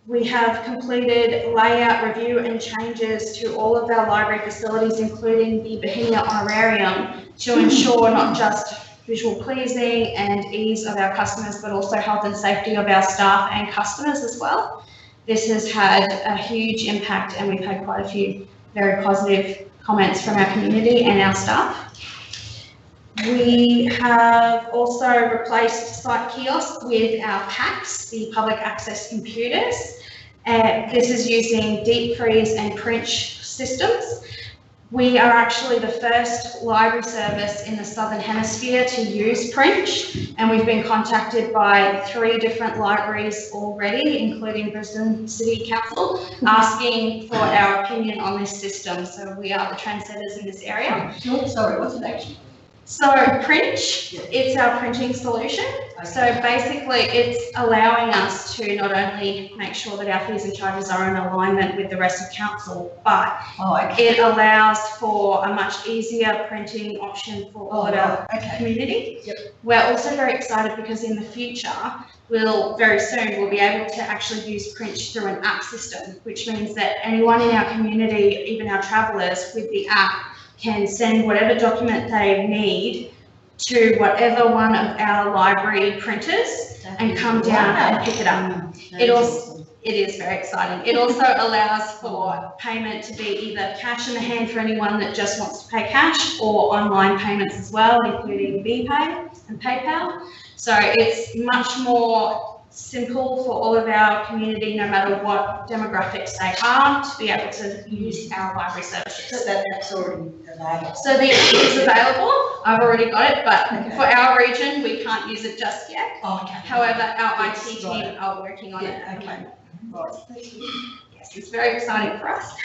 We have completed layout review and changes to all of our library facilities, including the Bohemia Honorarium, to ensure not just visual pleasing and ease of our customers, but also health and safety of our staff and customers as well. This has had a huge impact, and we've had quite a few very positive comments from our community and our staff. We have also replaced site kiosks with our PACs, the public access computers. This is using deep freeze and print systems. We are actually the first library service in the Southern Hemisphere to use Princh, and we've been contacted by 3 different libraries already, including Brisbane City Council, asking for our opinion on this system. So we are the trendsetters in this area. Sorry, what's it actually? So Princh, it's our printing solution. So basically it's allowing us to not only make sure that our fees and charges are in alignment with the rest of council, but it allows for a much easier printing option for all of our community. Yep. We're also very excited because in the future, very soon we'll be able to actually use Princh through an app system, which means that anyone in our community, even our travellers with the app, can send whatever document they need to whatever one of our library printers and come down and pick it up. It is very exciting. It also allows for payment to be either cash in the hand for anyone that just wants to pay cash, or online payments as well, including BPay and PayPal. So it's much more simple for all of our community, no matter what demographics they are, to be able to use our library services. So that app's already available. So the app is available. I've already got it, but for our region, we can't use it just yet. However, our IT team are working on it at the moment. Yes, it's very exciting for us.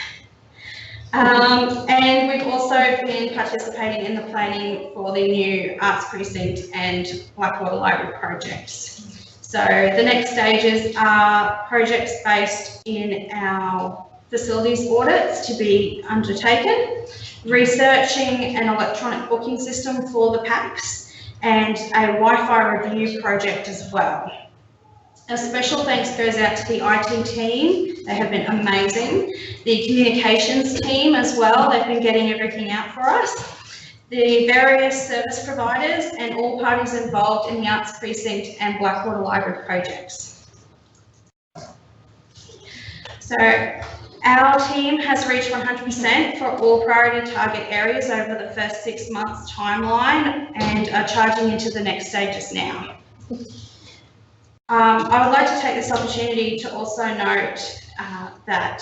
And we've also been participating in the planning for the new Arts Precinct and Blackwater Library projects. So the next stages are projects based in our facilities audits to be undertaken, researching an electronic booking system for the PACs, and a Wi-Fi review project as well. A special thanks goes out to the IT team. They have been amazing. The communications team as well. They've been getting everything out for us. The various service providers and all parties involved in the Arts Precinct and Blackwater Library projects. So our team has reached 100% for all priority target areas over the first 6 months timeline and are charging into the next stages now. I would like to take this opportunity to also note that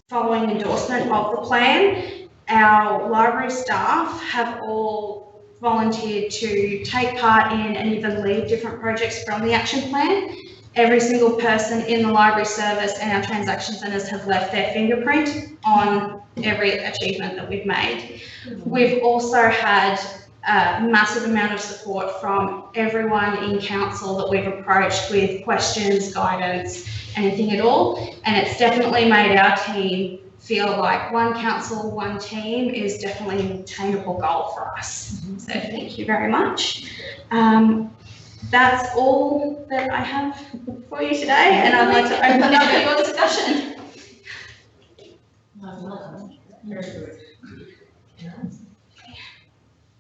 following endorsement of the plan, our library staff have all volunteered to take part in and even lead different projects from the action plan. Every single person in the library service and our transaction centres have left their fingerprint on every achievement that we've made. We've also had a massive amount of support from everyone in council that we've approached with questions, guidance, anything at all. And it's definitely made our team feel like one council, one team is definitely an attainable goal for us. So thank you very much. That's all that I have for you today, and I'd like to open up for your discussion.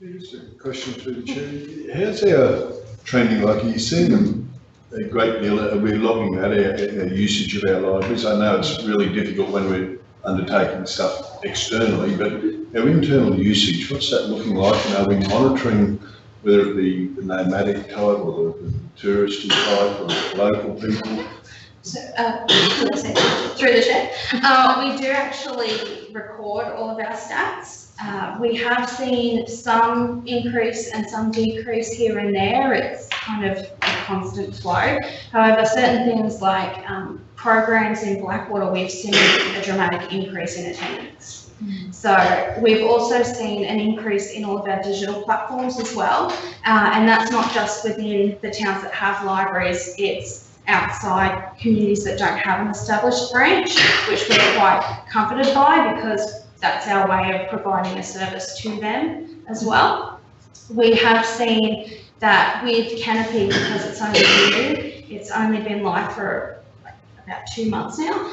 Just a question through the chair. How's our trending? Like, are you seeing a great deal, are we logging that, our usage of our libraries? I know it's really difficult when we're undertaking stuff externally, but our internal usage, what's that looking like? And are we monitoring whether it be the nomadic type or the touristy type or local people? So, through the chair, we do actually record all of our stats. We have seen some increase and some decrease here and there. It's kind of a constant flow. However, certain things like programs in Blackwater, we've seen a dramatic increase in attendance. So we've also seen an increase in all of our digital platforms as well. And that's not just within the towns that have libraries, it's outside communities that don't have an established branch, which we're quite comforted by because that's our way of providing a service to them as well. We have seen that with Canopy, because it's only new, it's only been live for about 2 months now,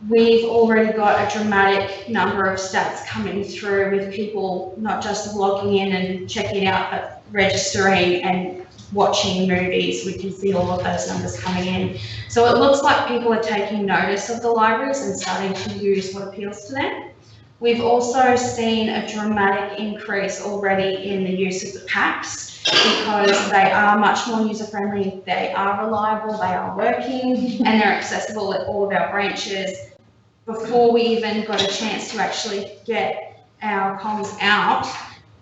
we've already got a dramatic number of stats coming through with people not just logging in and checking out, but registering and watching movies. We can see all of those numbers coming in. So it looks like people are taking notice of the libraries and starting to use what appeals to them. We've also seen a dramatic increase already in the use of the packs because they are much more user-friendly, they are reliable, they are working, and they're accessible at all of our branches. Before we even got a chance to actually get our comms out,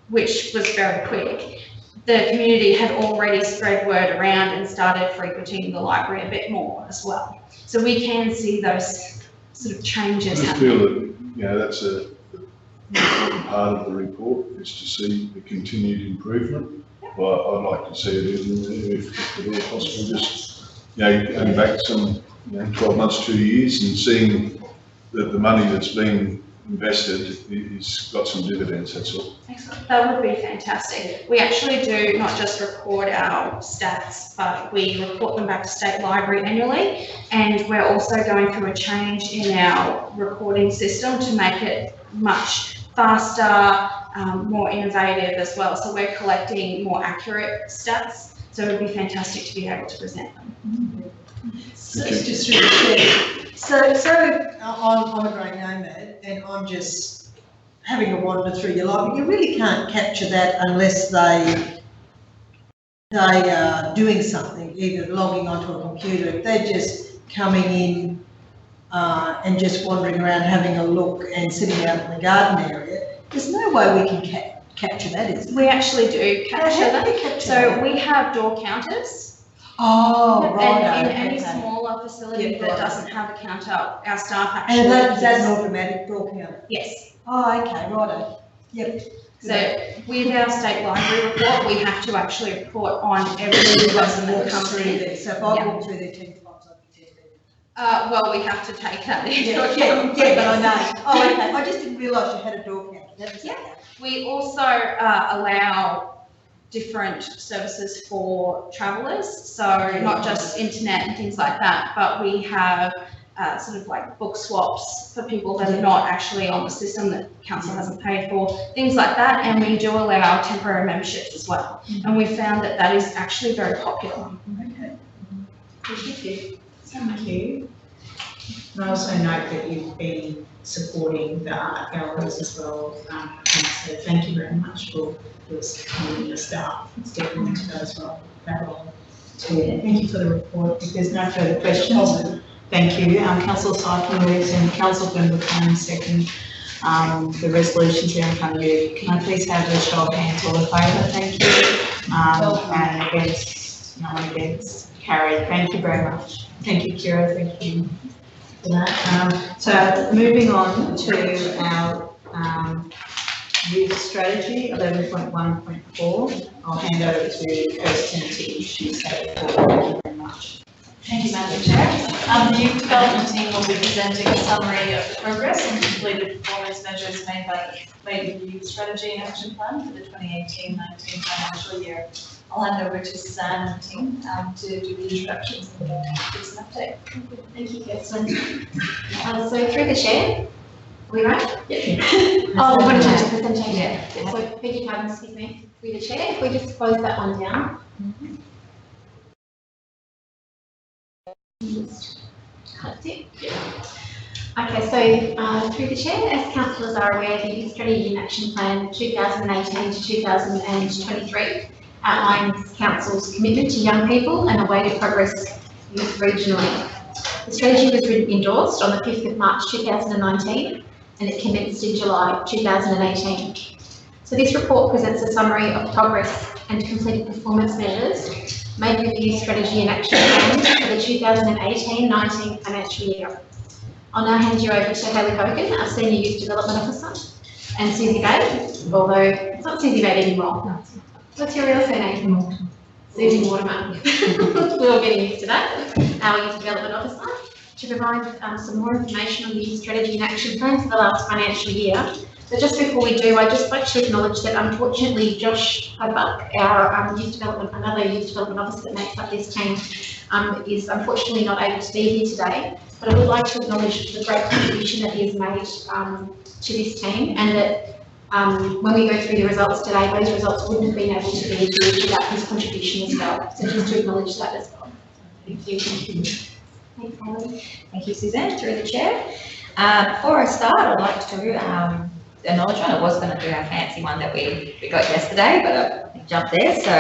which was very quick, the community had already spread word around and started frequenting the library a bit more as well. So we can see those sort of changes I just happening. feel that, you know, that's a important part of the report, is to see the continued improvement. Well, I'd like to see it even if at all possible, just, you know, going back some, you know, 12 months, 2 years, and seeing that the money that's been invested is got some dividends, that's all. Excellent, that would be fantastic. We actually do not just record our stats, but we report them back to State Library annually, and we're also going through a change in our recording system to make it much faster, more innovative as well. So we're collecting more accurate stats, so it would be fantastic to be able to present them. So it's just through the chair. So I'm a great nomad, and I'm just having a wander through your library. You really can't capture that unless they are doing something, either logging onto a computer. If they're just coming in and just wandering around having a look and sitting out in the garden area, there's no way we can capture that, is there? We actually do capture How do you that. capture So that? we have door counters. Oh, right. And in any okay. smaller facility Yeah, that right. doesn't have a counter, our staff actually. And that's an automatic door counter? Yes. Oh, okay, righto. Yep. So with our state library report, we have to actually report on every person that comes through in. there. So if I Yeah. walk through there 10 times, I'll be 10 people. Well, we have to take that into Yeah, account. but I know. Oh, okay. I just didn't realise you had a door counter. That's Yeah. okay. We also allow different services for travellers, so not just internet and things like that, but we have sort of like book swaps for people that are not actually on the system that council hasn't paid for, things like that, and we do allow temporary memberships as well. And we found that that is actually very popular. Okay. Thank you. Thank you. And I also note that you've been supporting the art galleries as well, and so thank you very much for your support and your staff stepping into those role, that role too. Thank you for the report. If there's no further questions, thank you. Councillor Syphon moves and Councillor Glenn second. The resolutions here in front of you. Can I please have a show of hands all in favour? Thank you. And against, no one against. Carried. Thank you very much. Thank you, Kira. Thank you for that. So moving on to our youth strategy 11.1.4. I'll hand over to Kirsten to issue that report. Thank you very much. Thank you, Madam Chair. The Youth Development Team will be presenting a summary of the progress and completed performance measures made with the Youth Strategy and Action Plan for the 2018-19 financial year. I'll hand over to Suzanne and the team to do the introductions and give us an update. Thank you, Kirsten. So through the chair, are we right? Yeah. Oh, we want to change the presentation. Yeah. So beg your pardon, excuse me. Through the chair, if we just close that one down. That's it. Okay, so through the chair, as councillors are aware, the Youth Strategy and Action Plan 2018 to 2023 outlines council's commitment to young people and the way to progress youth regionally. The strategy was endorsed on the 5th of March 2019 and it commenced in July 2018. So this report presents a summary of progress and completed performance measures made with the Youth Strategy and Action Plan for the 2018-19 financial year. I'll now hand you over to Hayley Hogan, our Senior Youth Development Officer, and Susie Bay, although it's not Susie Bay anymore. What's your real surname? Susie Waterman. We're all getting used to that. Our Youth Development Officer, to provide some more information on the Youth Strategy and Action Plan for the last financial year. But just before we do, I'd just like to acknowledge that unfortunately Josh Hudbuck, our another Youth Development Officer that makes up this team, is unfortunately not able to be here today. But I would like to acknowledge the great contribution that he has made to this team, and that when we go through the results today, those results wouldn't have been able to be achieved without his contribution as well. So just to acknowledge that as well. Thank you. Thanks, Hayley. Thank you, Suzanne. Through the chair. Before I start, I'd like to acknowledge one. I was going to do our fancy one that we got yesterday, but I jumped there. So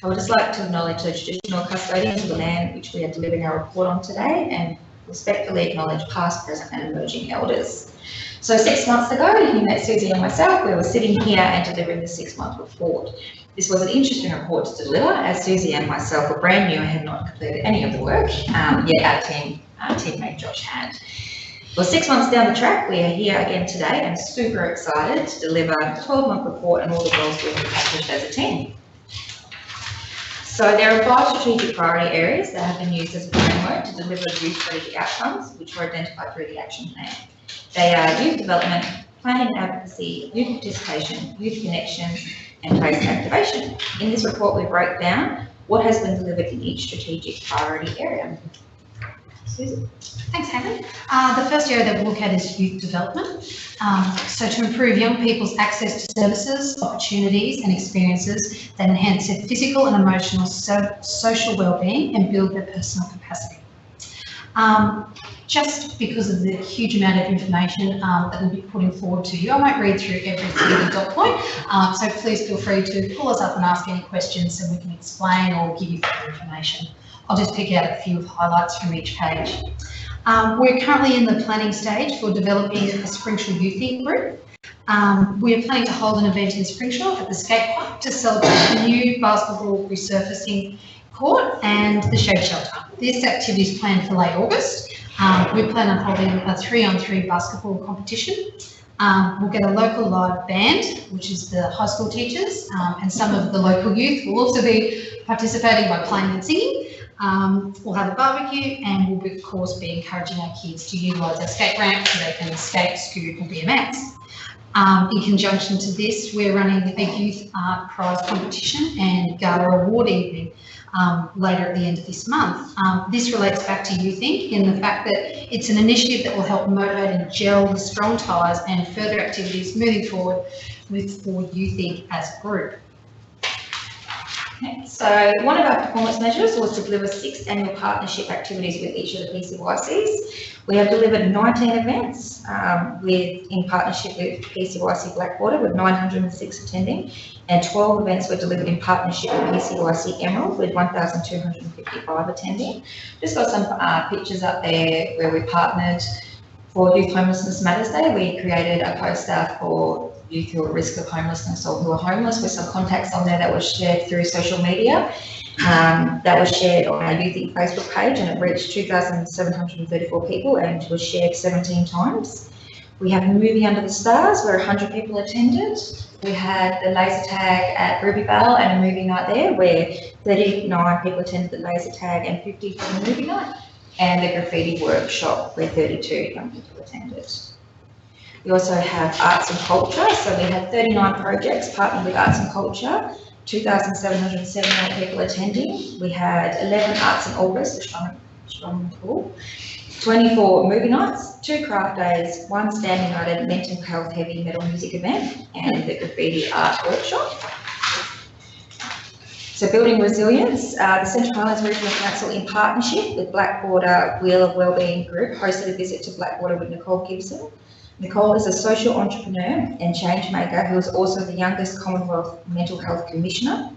I would just like to acknowledge the traditional custodians of the land which we are delivering our report on today, and respectfully acknowledge past, present and emerging elders. So 6 months ago, you met Susie and myself. We were sitting here and delivering the 6-month report. This was an interesting report to deliver, as Susie and myself were brand new and had not completed any of the work, yet our teammate Josh had. Well, 6 months down the track, we are here again today and super excited to deliver the 12-month report and all the goals we've accomplished as a team. So there are 5 strategic priority areas that have been used as a framework to deliver youth strategic outcomes, which were identified through the action plan. They are youth development, planning and advocacy, youth participation, youth connections, and place activation. In this report, we break down what has been delivered in each strategic priority area. Susan. Thanks, Helen. The first area that we'll look at is youth development. So to improve young people's access to services, opportunities and experiences that enhance their physical and emotional social wellbeing and build their personal capacity. Just because of the huge amount of information that we'll be putting forward to you, I won't read through every single dot point, so please feel free to pull us up and ask any questions so we can explain or give you further information. I'll just pick out a few highlights from each page. We're currently in the planning stage for developing a Springshaw Youth group. We are planning to hold an event in Springshaw at the skate park to celebrate the new basketball resurfacing court and the shade shelter. This activity is planned for late August. We plan on holding a 3-on-3 basketball competition. We'll get a local live band, which is the high school teachers, and some of the local youth will also be participating by playing and singing. We'll have a barbecue, and we'll, of course, be encouraging our kids to utilise our skate ramp so they can skate, scoot and BMX. In conjunction to this, we're running a youth art prize competition and gala award evening later at the end of this month. This relates back to Youth Inc. in the fact that it's an initiative that will help motivate and gel the strong ties and further activities moving forward for Youth Inc. as a group. Okay, so one of our performance measures was to deliver 6 annual partnership activities with each of the PCYCs. We have delivered 19 events in partnership with PCYC Blackwater with 906 attending, and 12 events were delivered in partnership with PCYC Emerald with 1,255 attending. Just got some pictures up there where we partnered for Youth Homelessness Matters Day. We created a poster for youth who are at risk of homelessness or who are homeless with some contacts on there that was shared through social media. That was shared on our Youth Inc. Facebook page, and it reached 2,734 people and was shared 17 times. We have a movie Under the Stars where 100 people attended. We had the laser tag at Ruby Vale and a movie night there where 39 people attended the laser tag and 50 for the movie night, and the graffiti workshop where 32 young people attended. We also have arts and culture, so we had 39 projects partnered with arts and culture, 2,778 people attending. We had 11 arts in August, strong pool, 24 movie nights, 2 craft days, 1 Stand United mental health heavy metal music event, and the graffiti art workshop. So building resilience, the Central Highlands Regional Council in partnership with Blackwater Wheel of Wellbeing Group hosted a visit to Blackwater with Nicole Gibson. Nicole is a social entrepreneur and change maker who is also the youngest Commonwealth Mental Health Commissioner.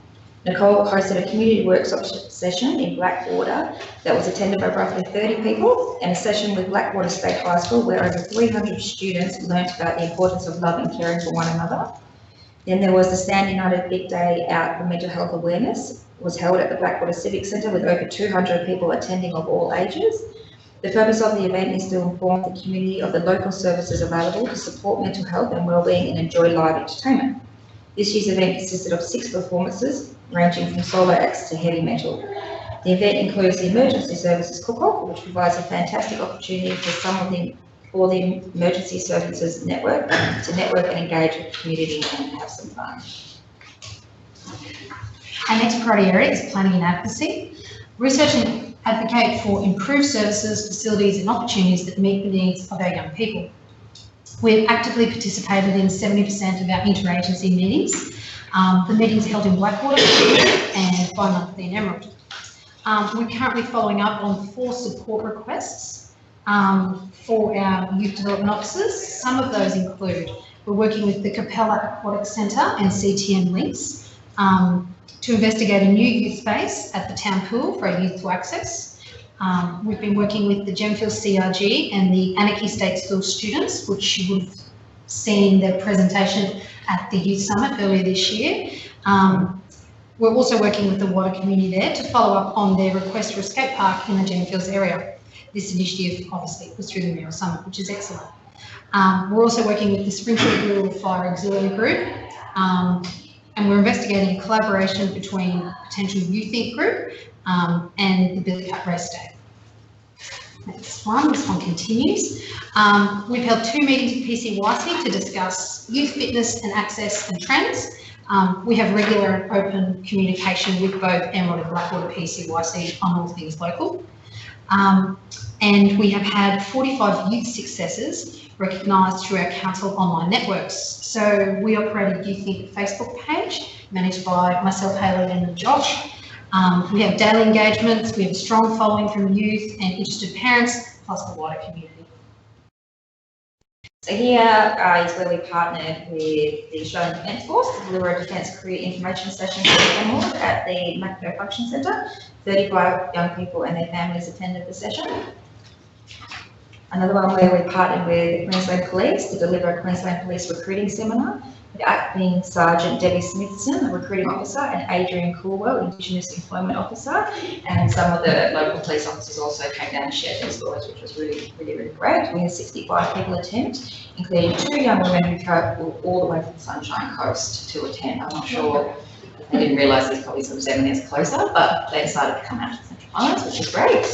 Nicole hosted a community workshop session in Blackwater that was attended by roughly 30 people, and a session with Blackwater State High School where over 300 students learnt about the importance of love and caring for one another. Then there was the Stand United Big Day Out for Mental Health Awareness. It was held at the Blackwater Civic Centre with over 200 people attending of all ages. The purpose of the event is to inform the community of the local services available to support mental health and wellbeing and enjoy live entertainment. This year's event consisted of 6 performances, ranging from solo acts to heavy metal. The event includes the Emergency Services Cook-Off, which provides a fantastic opportunity for the Emergency Services Network to network and engage with the community and have some fun. Our next priority area is planning and advocacy. Research and advocate for improved services, facilities and opportunities that meet the needs of our young people. We've actively participated in 70% of our interagency meetings. The meetings held in Blackwater and bi-monthly in Emerald. We're currently following up on 4 support requests for our youth development officers. Some of those include, we're working with the Capella Aquatic Centre and CTM Links to investigate a new youth space at the town pool for our youth to access. We've been working with the Gemfield CRG and the Anarchy State School students, which you would have seen their presentation at the Youth Summit earlier this year. We're also working with the wider community there to follow up on their request for a skate park in the Gemfields area. This initiative obviously was through the Mayoral Summit, which is excellent. We're also working with the Springfield Rural Fire Auxiliary Group, and we're investigating a collaboration between potential Youth Inc group and the Billy Cut Race Day. Next one, this one continues. We've held 2 meetings with PCYC to discuss youth fitness and access and trends. We have regular and open communication with both Emerald and Blackwater PCYC on all things local. And we have had 45 youth successes recognised through our council online networks. So we operate a Youth Inc Facebook page managed by myself, Hayley and Josh. We have daily engagements, we have a strong following from youth and interested parents, plus the wider community. So here is where we partnered with the Australian Defence Force to deliver a Defence Career Information session for the Emerald at the Macdo Function Centre. 35 young people and their families attended the session. Another one where we partnered with Queensland Police to deliver a Queensland Police recruiting seminar with Acting Sergeant Debbie Smithson, a recruiting officer, and Adrian Coolwell, Indigenous Employment Officer. And some of the local police officers also came down and shared their stories, which was really great. We had 65 people attend, including 2 young women who travelled all the way from the Sunshine Coast to attend. I'm not sure, they didn't realise there's probably some 7 years closer, but they decided to come out to Central Islands, which is great.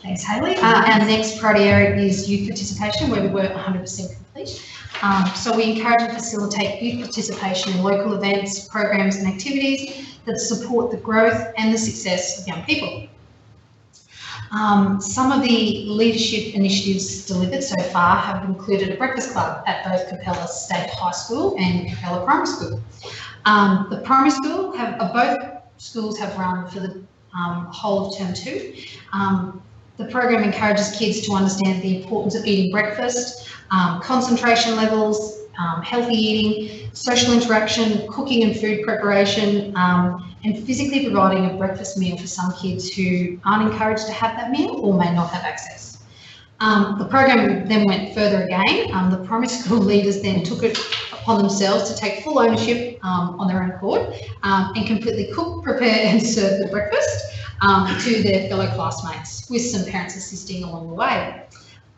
Thanks, Hayley. Our next priority area is youth participation, where we were 100% complete. So we encourage and facilitate youth participation in local events, programs and activities that support the growth and the success of young people. Some of the leadership initiatives delivered so far have included a breakfast club at both Capella State High School and Capella Primary School. The primary school both schools have run for the whole of term 2. The program encourages kids to understand the importance of eating breakfast, concentration levels, healthy eating, social interaction, cooking and food preparation, and physically providing a breakfast meal for some kids who aren't encouraged to have that meal or may not have access. The program then went further again. The primary school leaders then took it upon themselves to take full ownership on their own accord and completely cook, prepare and serve the breakfast to their fellow classmates, with some parents assisting along the way.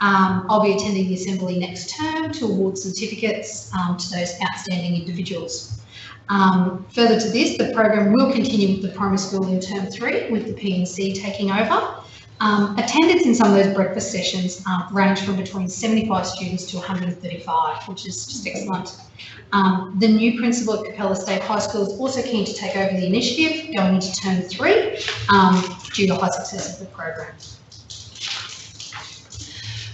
I'll be attending the assembly next term to award certificates to those outstanding individuals. Further to this, the program will continue with the primary school in term 3, with the P&C taking over. Attendance in some of those breakfast sessions range from between 75 students to 135, which is just excellent. The new principal at Capella State High School is also keen to take over the initiative going into term 3 due to high success of the program.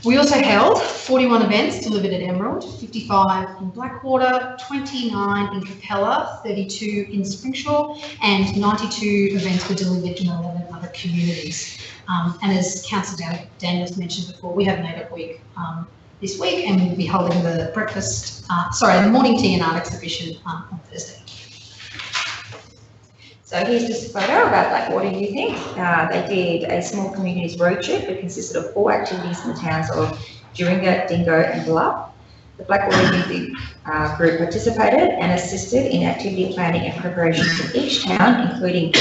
We also held 41 events delivered at Emerald, 55 in Blackwater, 29 in Capella, 32 in Springshaw, and 92 events were delivered in 11 other communities. And as Councillor Daniels mentioned before, we have an 8-up week this week, and we'll be holding the the morning tea and art exhibition on Thursday. So here's just a photo about Blackwater Youth Inc. They did a small communities road trip that consisted of 4 activities in the towns of Duringa, Dingo and Bluff. The Blackwater Youth Inc. Group participated and assisted in activity planning and preparation for each town, including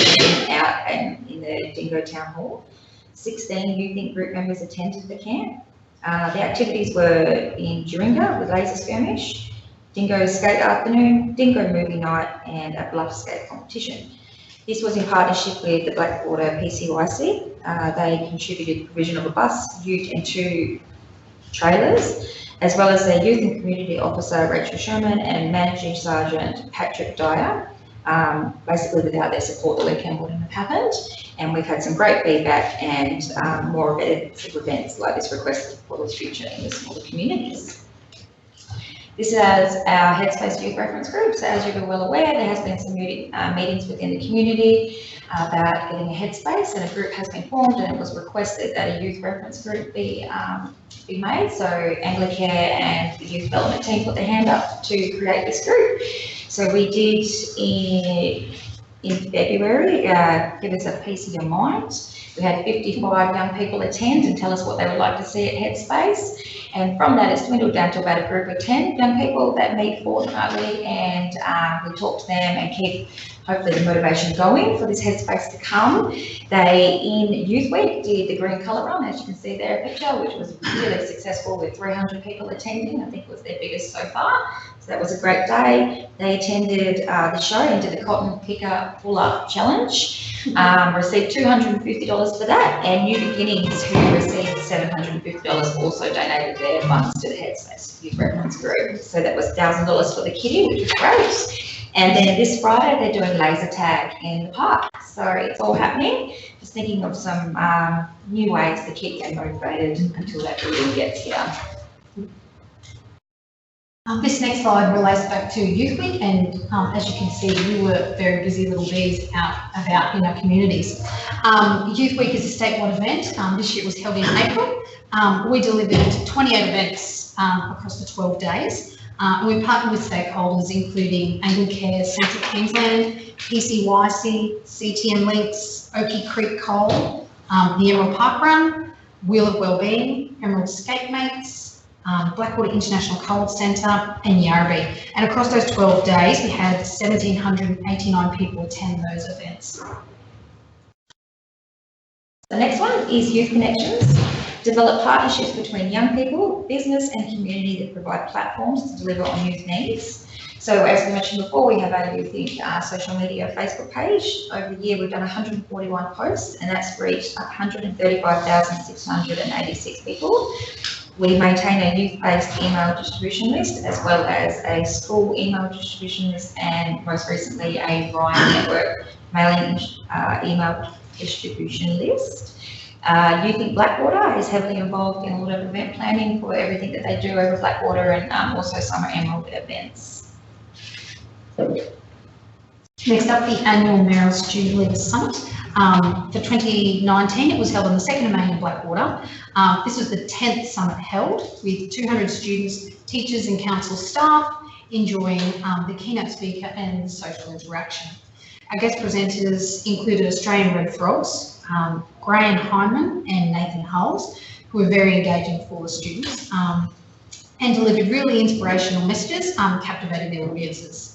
out in the Dingo Town Hall. 16 Youth Inc. group members attended the camp. The activities were in Duringa with laser skirmish, Dingo skate afternoon, Dingo movie night and a bluff skate competition. This was in partnership with the Blackwater PCYC. They contributed provision of a bus, ute and 2 trailers, as well as their Youth and Community Officer Rachel Sherman and Managing Sergeant Patrick Dyer. Basically without their support the weekend wouldn't have happened, and we've had some great feedback and more events like this requested for the future in the smaller communities. This is our Headspace Youth Reference Group. So as you're well aware, there has been some meetings within the community about getting a headspace, and a group has been formed, and it was requested that a youth reference group be made. So Anglicare and the youth development team put their hand up to create this group. So we did in February, give us a piece of your mind. We had 55 young people attend and tell us what they would like to see at Headspace. And from that, it's dwindled down to about a group of 10 young people that meet fortnightly, and we talk to them and keep hopefully the motivation going for this Headspace to come. They, in Youth Week, did the green colour run, as you can see there, a picture, which was really successful with 300 people attending. I think it was their biggest so far. So that was a great day. They attended the show and did the cotton picker pull-up challenge. Received $250 for that, and New Beginnings, who received $750, also donated their funds to the Headspace Youth Reference Group. So that was $1,000 for the kitty, which was great. And then this Friday, they're doing laser tag in the park. So it's all happening. Just thinking of some new ways to keep them motivated until that building gets here. This next slide relates back to Youth Week, and as you can see, we were very busy little bees out about in our communities. Youth Week is a statewide event. This year it was held in April. We delivered 28 events across the 12 days. We partnered with stakeholders including Anglicare, Central Queensland, PCYC, CTM Links, Oakey Creek Coal, the Emerald Park Run, Wheel of Wellbeing, Emerald Skate Mates, Blackwater International Cold Centre and Yarrabee. And across those 12 days, we had 1,789 people attend those events. The next one is Youth Connections. Develop partnerships between young people, business and community that provide platforms to deliver on youth needs. So as we mentioned before, we have our Youth Inc. Social media Facebook page. Over the year, we've done 141 posts, and that's reached 135,686 people. We maintain a youth-based email distribution list, as well as a school email distribution list, and most recently a Ryan Network mailing email distribution list. Youth in Blackwater is heavily involved in a lot of event planning for everything that they do over Blackwater, and also Summer Emerald events. Next up, the annual Mayoral Student Leader Summit. For 2019, it was held on the 2nd of May in Blackwater. This was the 10th summit held, with 200 students, teachers and council staff enjoying the keynote speaker and the social interaction. Our guest presenters included Australian Red Frogs, Graham Hyman and Nathan Hulls, who were very engaging for the students and delivered really inspirational messages, captivating their audiences.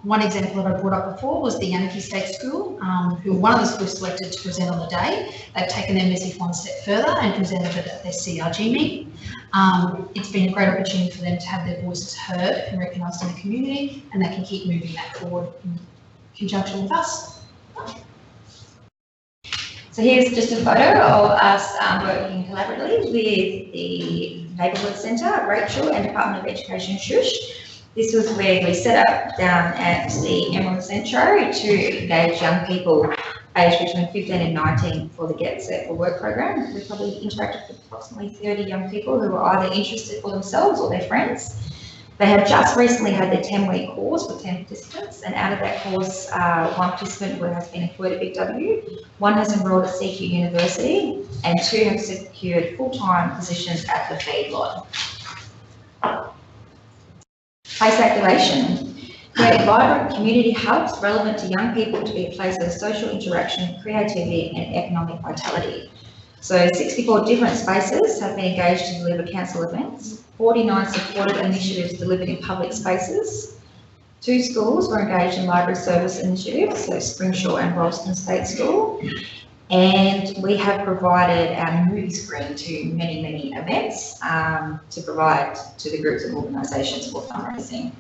One example that I brought up before was the Yanaki State School, who were one of the schools selected to present on the day. They've taken their message one step further and presented it at their CRG meeting. It's been a great opportunity for them to have their voices heard and recognised in the community, and they can keep moving that forward in conjunction with us. So here's just a photo of us working collaboratively with the Neighbourhood Centre, Rachel, and Department of Education, Shush. This was where we set up down at the Emerald Centro to engage young people aged between 15 and 19 for the Get Set for Work program. We probably interacted with approximately 30 young people who were either interested for themselves or their friends. They have just recently had their 10-week course with 10 participants, and out of that course, one participant has been employed at Big W, one has enrolled at CQ University, and 2 have secured full-time positions at the feedlot. Place activation. Create vibrant community hubs relevant to young people to be a place of social interaction, creativity and economic vitality. So 64 different spaces have been engaged to deliver council events, 49 supported initiatives delivered in public spaces, 2 schools were engaged in library service initiatives, so Springshaw and Ralston State School, and we have provided our movie screen to many, many events to provide to the groups and organisations for fundraising.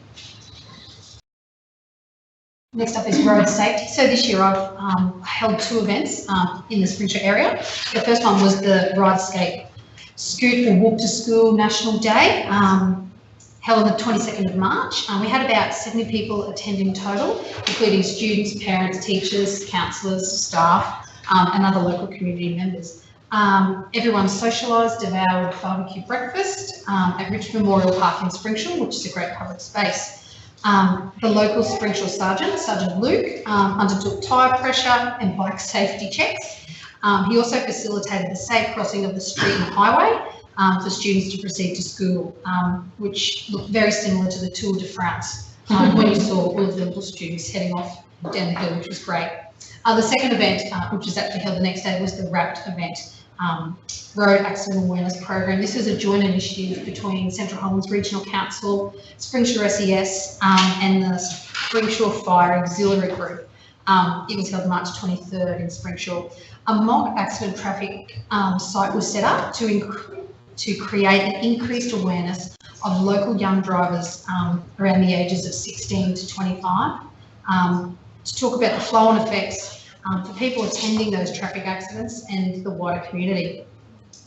Next up is road safety. So this year I've held 2 events in the Springshaw area. The first one was the Ride Skate Scoot or Walk to School National Day, held on the 22nd of March. We had about 70 people attend in total, including students, parents, teachers, counsellors, staff, and other local community members. Everyone socialised, devoured barbecue breakfast at Rich Memorial Park in Springshall, which is a great public space. The local Springshall Sergeant, Sergeant Luke, undertook tyre pressure and bike safety checks. He also facilitated the safe crossing of the street and highway for students to proceed to school, which looked very similar to the Tour de France when you saw all of the little students heading off down the hill, which was great. The second event, which was actually held the next day, was the RAPT event, Road Accident Awareness Program. This is a joint initiative between Central Highlands Regional Council, Springshall SES and the Springshall Fire Auxiliary Group. It was held March 23rd in Springshall. A mock accident traffic site was set up to create an increased awareness of local young drivers around the ages of 16 to 25 to talk about the flow-on effects for people attending those traffic accidents and the wider community.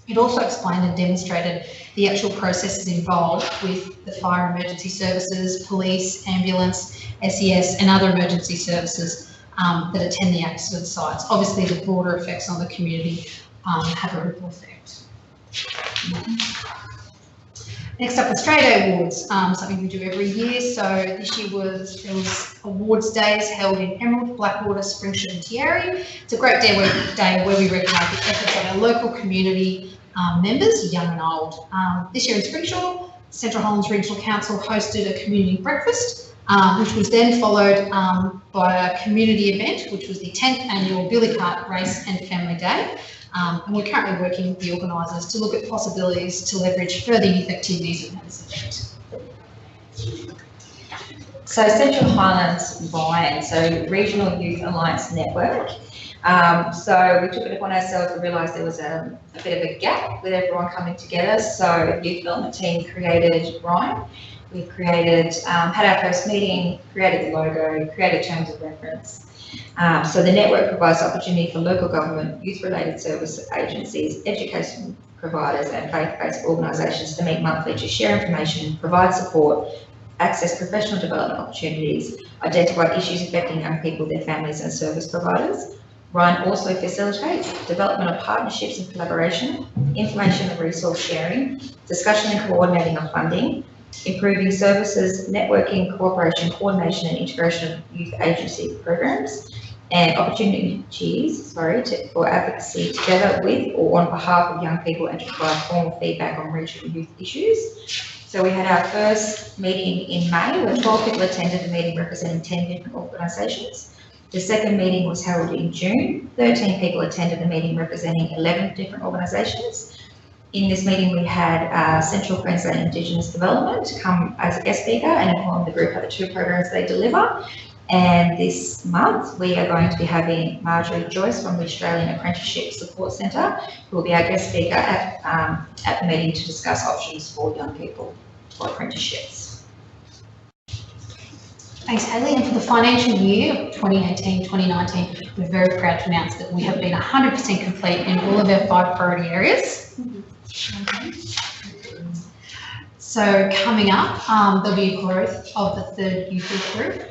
It also explained and demonstrated the actual processes involved with the fire emergency services, police, ambulance, SES and other emergency services that attend the accident sites. Obviously the broader effects on the community have a ripple effect. Next up, Australia Day Awards, something we do every year. So this year there was awards days held in Emerald, Blackwater, Springshall and Tieri. It's a great day where we recognise the efforts of our local community members, young and old. This year in Springshall, Central Highlands Regional Council hosted a community breakfast, which was then followed by a community event, which was the 10th annual Billy Cart Race and Family Day. And we're currently working with the organisers to look at possibilities to leverage further youth activities at this event. So Central Highlands RYAN, so Regional Youth Alliance Network. So we took it upon ourselves and realised there was a bit of a gap with everyone coming together. So youth development team created RYAN. We created, had our first meeting, created the logo, created terms of reference. So the network provides opportunity for local government, youth-related service agencies, education providers and faith-based organisations to meet monthly to share information, provide support, access professional development opportunities, identify issues affecting young people, their families and service providers. RYAN also facilitates development of partnerships and collaboration, information and resource sharing, discussion and coordinating of funding, improving services, networking, cooperation, coordination and integration of youth agency programs, and opportunities, for advocacy together with or on behalf of young people and to provide formal feedback on regional youth issues. So we had our first meeting in May where 12 people attended the meeting representing 10 different organisations. The second meeting was held in June. 13 people attended the meeting representing 11 different organisations. In this meeting, we had Central Queensland Indigenous Development come as a guest speaker and inform the group of the 2 programs they deliver. And this month, we are going to be having Marjorie Joyce from the Australian Apprenticeship Support Centre, who will be our guest speaker at the meeting to discuss options for young people for apprenticeships. Thanks, Hayley. And for the financial year 2018-2019, we're very proud to announce that we have been 100% complete in all of our 5 priority areas. So coming up, there'll be a growth of the 3rd youth group.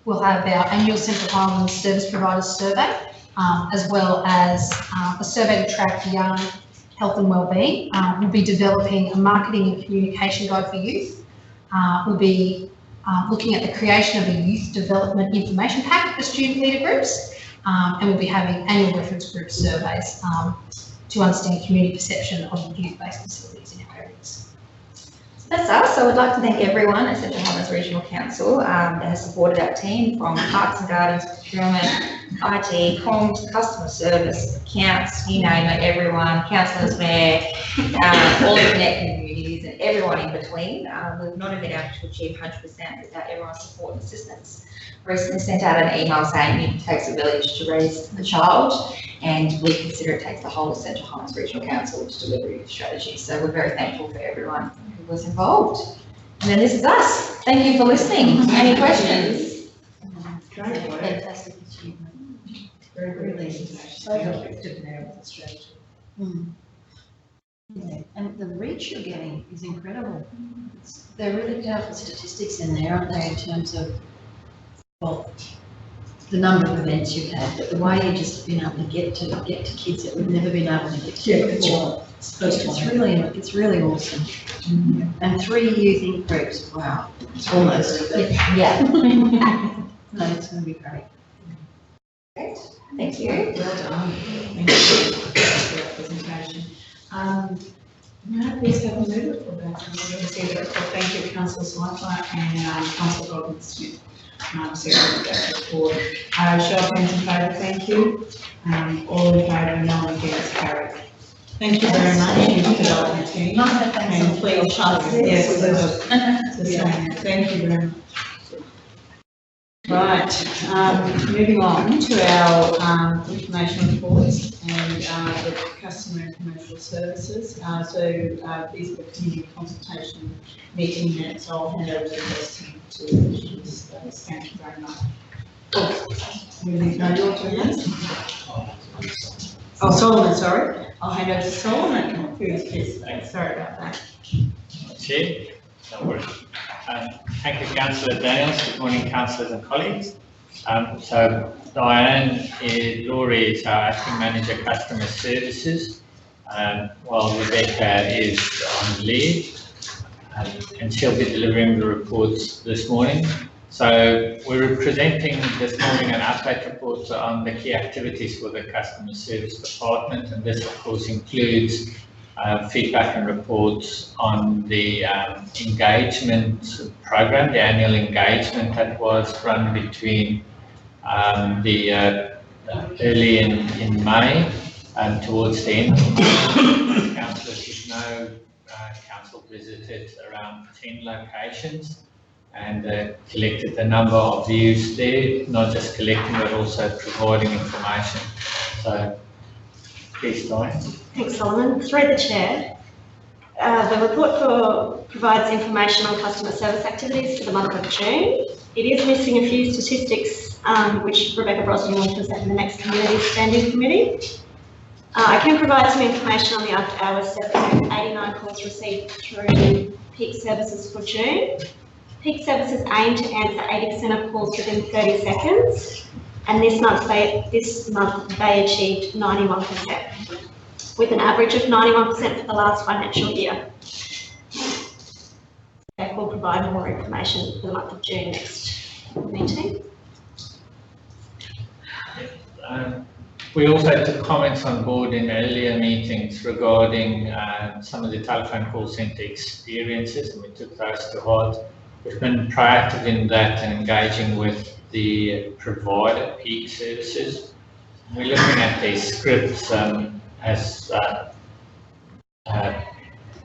We'll have our annual Central Highlands Service Providers Survey, as well as a survey to track young health and wellbeing. We'll be developing a marketing and communication guide for youth. We'll be looking at the creation of a youth development information pack for student leader groups, and we'll be having annual reference group surveys to understand community perception of youth-based facilities in our areas. That's us. I would like to thank everyone at Central Highlands Regional Council that has supported our team, from Parks and Gardens, procurement, IT, comms, customer service, accounts, you name it, everyone, councillors, mayor, all the connect communities and everyone in between. We've not been able to achieve 100% without everyone's support and assistance. Recently sent out an email saying it takes a village to raise a child, and we consider it takes the whole of Central Highlands Regional Council to deliver youth strategy. So we're very thankful for everyone who was involved. And then this is us. Thank you for listening. Any questions? Fantastic achievement. Very pleasing. So effective now with the strategy. Yeah. And the reach you're getting is incredible. They're really powerful statistics in there, aren't they, in terms of, well, the number of events you've had, but the way you've just been able to get to kids that we've never been able to get to. Yeah, that's before. It's really awesome. And 3 youth in groups, wow, it's almost. Yeah. No, it's going to be great. Thank you. Well done. Thank you for that presentation. May I please have a mover for that? Thank you, Councillor Swiper and Councillor Godwin-Smith. Second that report. Show of hands in favour, thank you. All in favour, no one against, carried. Thank you very much, youth development team. And please, yes, thank you very much. Right, moving on to our information reports and the customer and commercial services. These are the community consultation meeting minutes. So I'll hand over to the rest to introduce those. Thank you very much. No, your turn. Oh, Solomon, sorry. I'll hand over to Solomon. Sorry about that. Chair, no worries. Thank you, Councillor Daniels. Good morning, councillors and colleagues. So Diane Laurie is our acting manager, customer services, while Rebecca is on leave, and she'll be delivering the reports this morning. So we're presenting this morning an update report on the key activities for the customer service department, and this of course includes feedback and reports on the engagement program, the annual engagement that was run between early in May and towards the end of May. Councillors should know, council visited around 10 locations and collected a number of views there, not just collecting but also providing information. So please, Diane. Thanks, Solomon. Through the chair, the report provides information on customer service activities for the month of June. It is missing a few statistics, which Rebecca Brosnan will present in the next community standing committee. I can provide some information on the after hours service with 89 calls received through peak services for June. Peak services aim to answer 80% of calls within 30 seconds, and this month they achieved 91%, with an average of 91% for the last financial year. We'll provide more information for the month of June next meeting. We also took comments on board in earlier meetings regarding some of the telephone call centre experiences, and we took those to heart. We've been proactive in that and engaging with the provider peak services. We're looking at these scripts as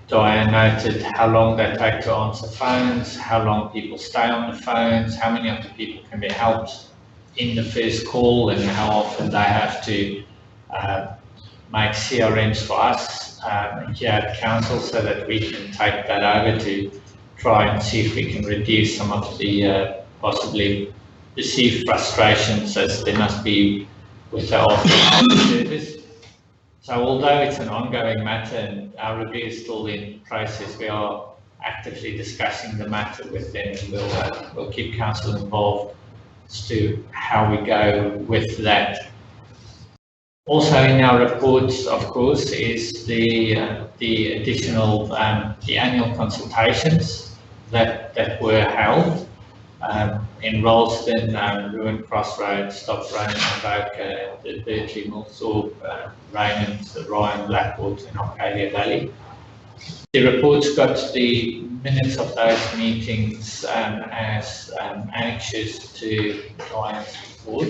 Diane noted, how long they take to answer phones, how long people stay on the phones, how many of the people can be helped in the first call, and how often they have to make CRMs for us here at council, so that we can take that over to try and see if we can reduce some of the possibly perceived frustrations as there must be with the after service. So although it's an ongoing matter and our review is still in process, we are actively discussing the matter with them, and we'll keep council involved as to how we go with that. Also in our reports, of course, is the additional, the annual consultations that were held in Ralston, Ruin Crossroads, Stop Running, Avoca, the Berkeley, Millthorpe, Raymond, Ryan, Blackwater and Arcadia Valley. The report's got the minutes of those meetings as annexures to Diane's report.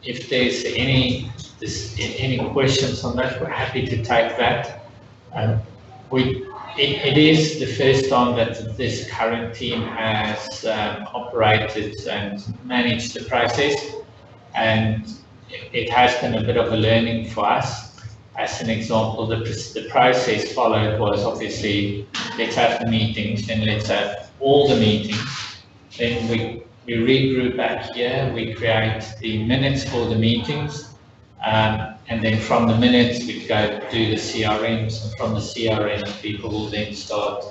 If there's any questions on that, we're happy to take that. It is the first time that this current team has operated and managed the process, and it has been a bit of a learning for us. As an example, the process followed was obviously, let's have the meetings, then let's have all the meetings, then we regroup back here, we create the minutes for the meetings, and then from the minutes we go do the CRMs, and from the CRM people will then start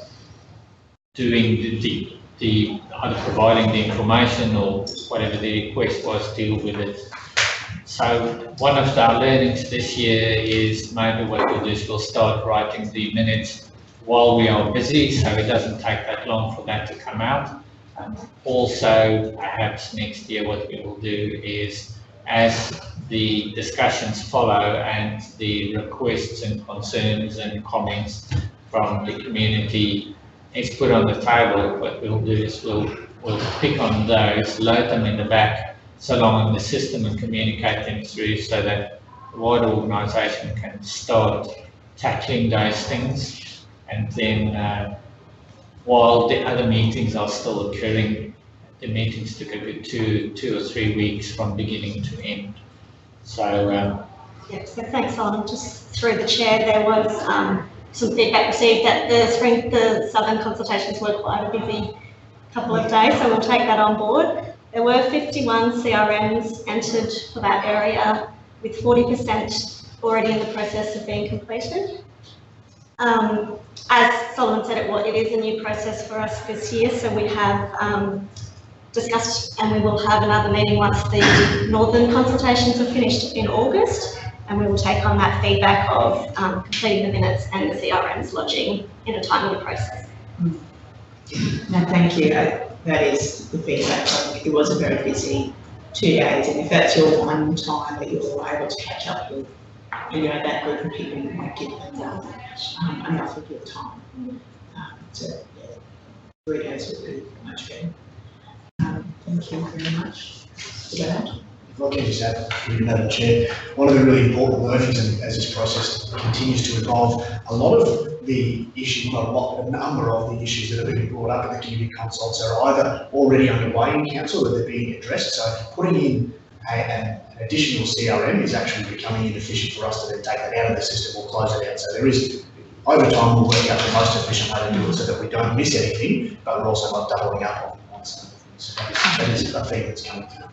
doing the either providing the information or whatever the request was, deal with it. So one of our learnings this year is maybe what we'll do is we'll start writing the minutes while we are busy, so it doesn't take that long for that to come out. Also, perhaps next year what we will do is, as the discussions follow and the requests and concerns and comments from the community is put on the table, what we'll do is we'll pick on those, load them in the back, so long in the system and communicate them through so that the wider organisation can start tackling those things. And then while the other meetings are still occurring, the meetings took a good two or 3 weeks from beginning to end. So yeah, so thanks, Alan. Just through the chair, there was some feedback received that the Southern consultations were quite a busy couple of days, so we'll take that on board. There were 51 CRMs entered for that area, with 40% already in the process of being completed. As Solomon said, it is a new process for us this year, so we have discussed, and we will have another meeting once the Northern consultations are finished in August, and we will take on that feedback of completing the minutes and the CRMs lodging in a timely process. No, thank you. That is the feedback. It was a very busy 2 days, and if that's your one time that you're able to catch up with, that group of people, you might give them enough of your time. So, yeah, 3 days would be much better. Thank you very much for that. If I can just add, Madam Chair, one of the really important learnings, and as this process continues to evolve, a lot of the issues, a number of the issues that are being brought up in the community consults are either already underway in council or they're being addressed. So putting in an additional CRM is actually becoming inefficient for us to then take that out of the system or close it out. So there is, over time, we'll work out the most efficient way to do it so that we don't miss anything, but we're also not doubling up on some of the things. So that is a theme that's coming through.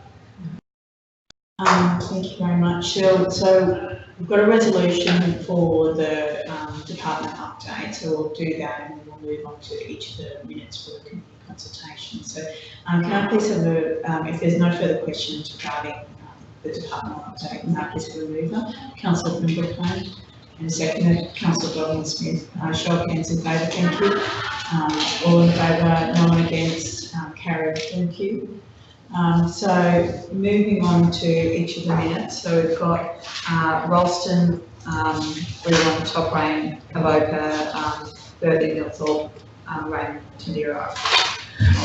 Thank you very much, Cheryl. So we've got a resolution for the department update, so we'll do that and then we'll move on to each of the minutes for the community consultation. So can I please have if there's no further questions regarding the department update, can I please have a mover? Councillor Grimble, and a seconder, Councillor Godwin-Smith. Show of hands in favour, thank you. All in favour, no one against, carried, thank you. So moving on to each of the minutes, so we've got Ralston, Rewan, Top Rain, Avoca, Burley, Millthorpe, Rain, Tindera,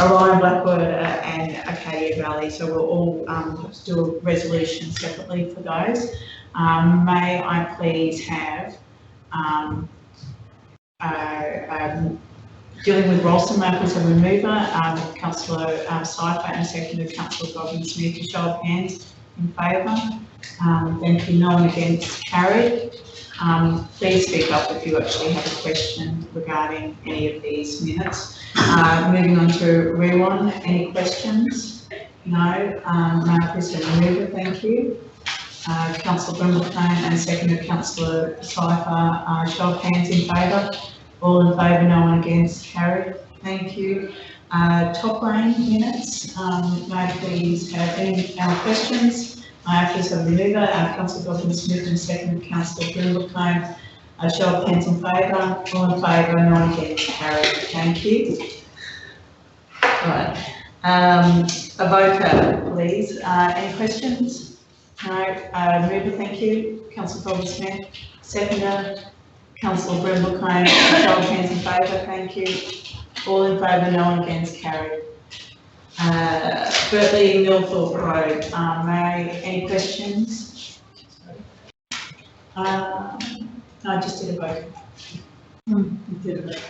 Orion, Blackwood, and Acadia Valley. So we'll all have to do a resolution separately for those. May I please have dealing with Ralston, may I please have a mover, Councillor Cypher, and a seconder, Councillor Godwin-Smith. A show of hands in favour. Thank you. No one against, carried. Please speak up if you actually have a question regarding any of these minutes. Moving on to Rewan, any questions? No. May I please have a mover? Thank you. Councillor Grimble and seconder, Councillor Cypher. Show of hands in favour. All in favour, no one against, carried. Thank you. Top Rain minutes. May I please have any questions? May I please have a mover? Councillor Godwin-Smith and second, Councillor Grimble. Show of hands in favour. All in favour, no one against, carried. Thank you. Right. Avoca, please. Any questions? No. Mover, thank you. Councillor Godwin-Smith. Seconder, Councillor Grimble, show of hands in favour, thank you. All in favour, no one against, carried. Bertley, Millthorpe Road, any questions? No, I just did a vote. You did a vote.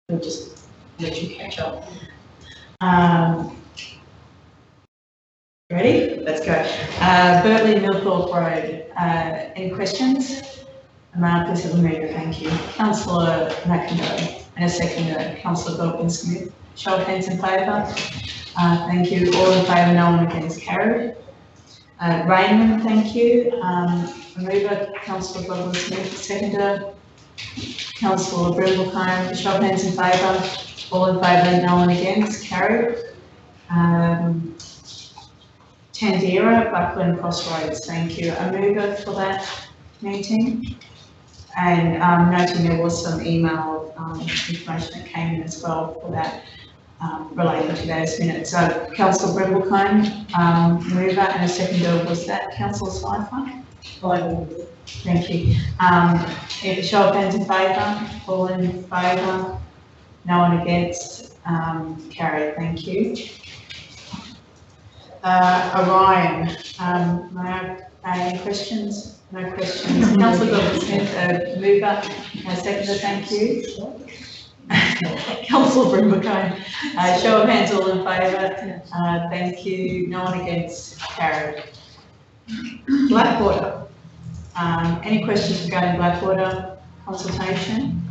We'll just let you catch up. Ready? Let's go. Bertley, Millthorpe Road. Any questions? Please have a mover, thank you. Councillor McIndoe and a seconder, Councillor Godwin-Smith. Show of hands in favour. Thank you. All in favour, no one against, carried. Raymond, thank you. A mover, Councillor Godwin-Smith. Seconder, Councillor Brindlecombe, show of hands in favour. All in favour, no one against, carried. 10-0, Buckland Crossroads, thank you. A mover for that meeting. And noting there was some email information that came in as well for that relating to those minutes. So Councillor Brindlecombe, mover, and a seconder was that Councillor Slifer? Thank you. Show of hands in favour, all in favour, no one against, carried, thank you. Orion, any questions? No questions. Councillor Godwin-Smith, mover, seconder, thank you. Councillor Brindlecombe, show of hands, all in favour, thank you, no one against, carried. Blackwater, any questions regarding Blackwater consultation?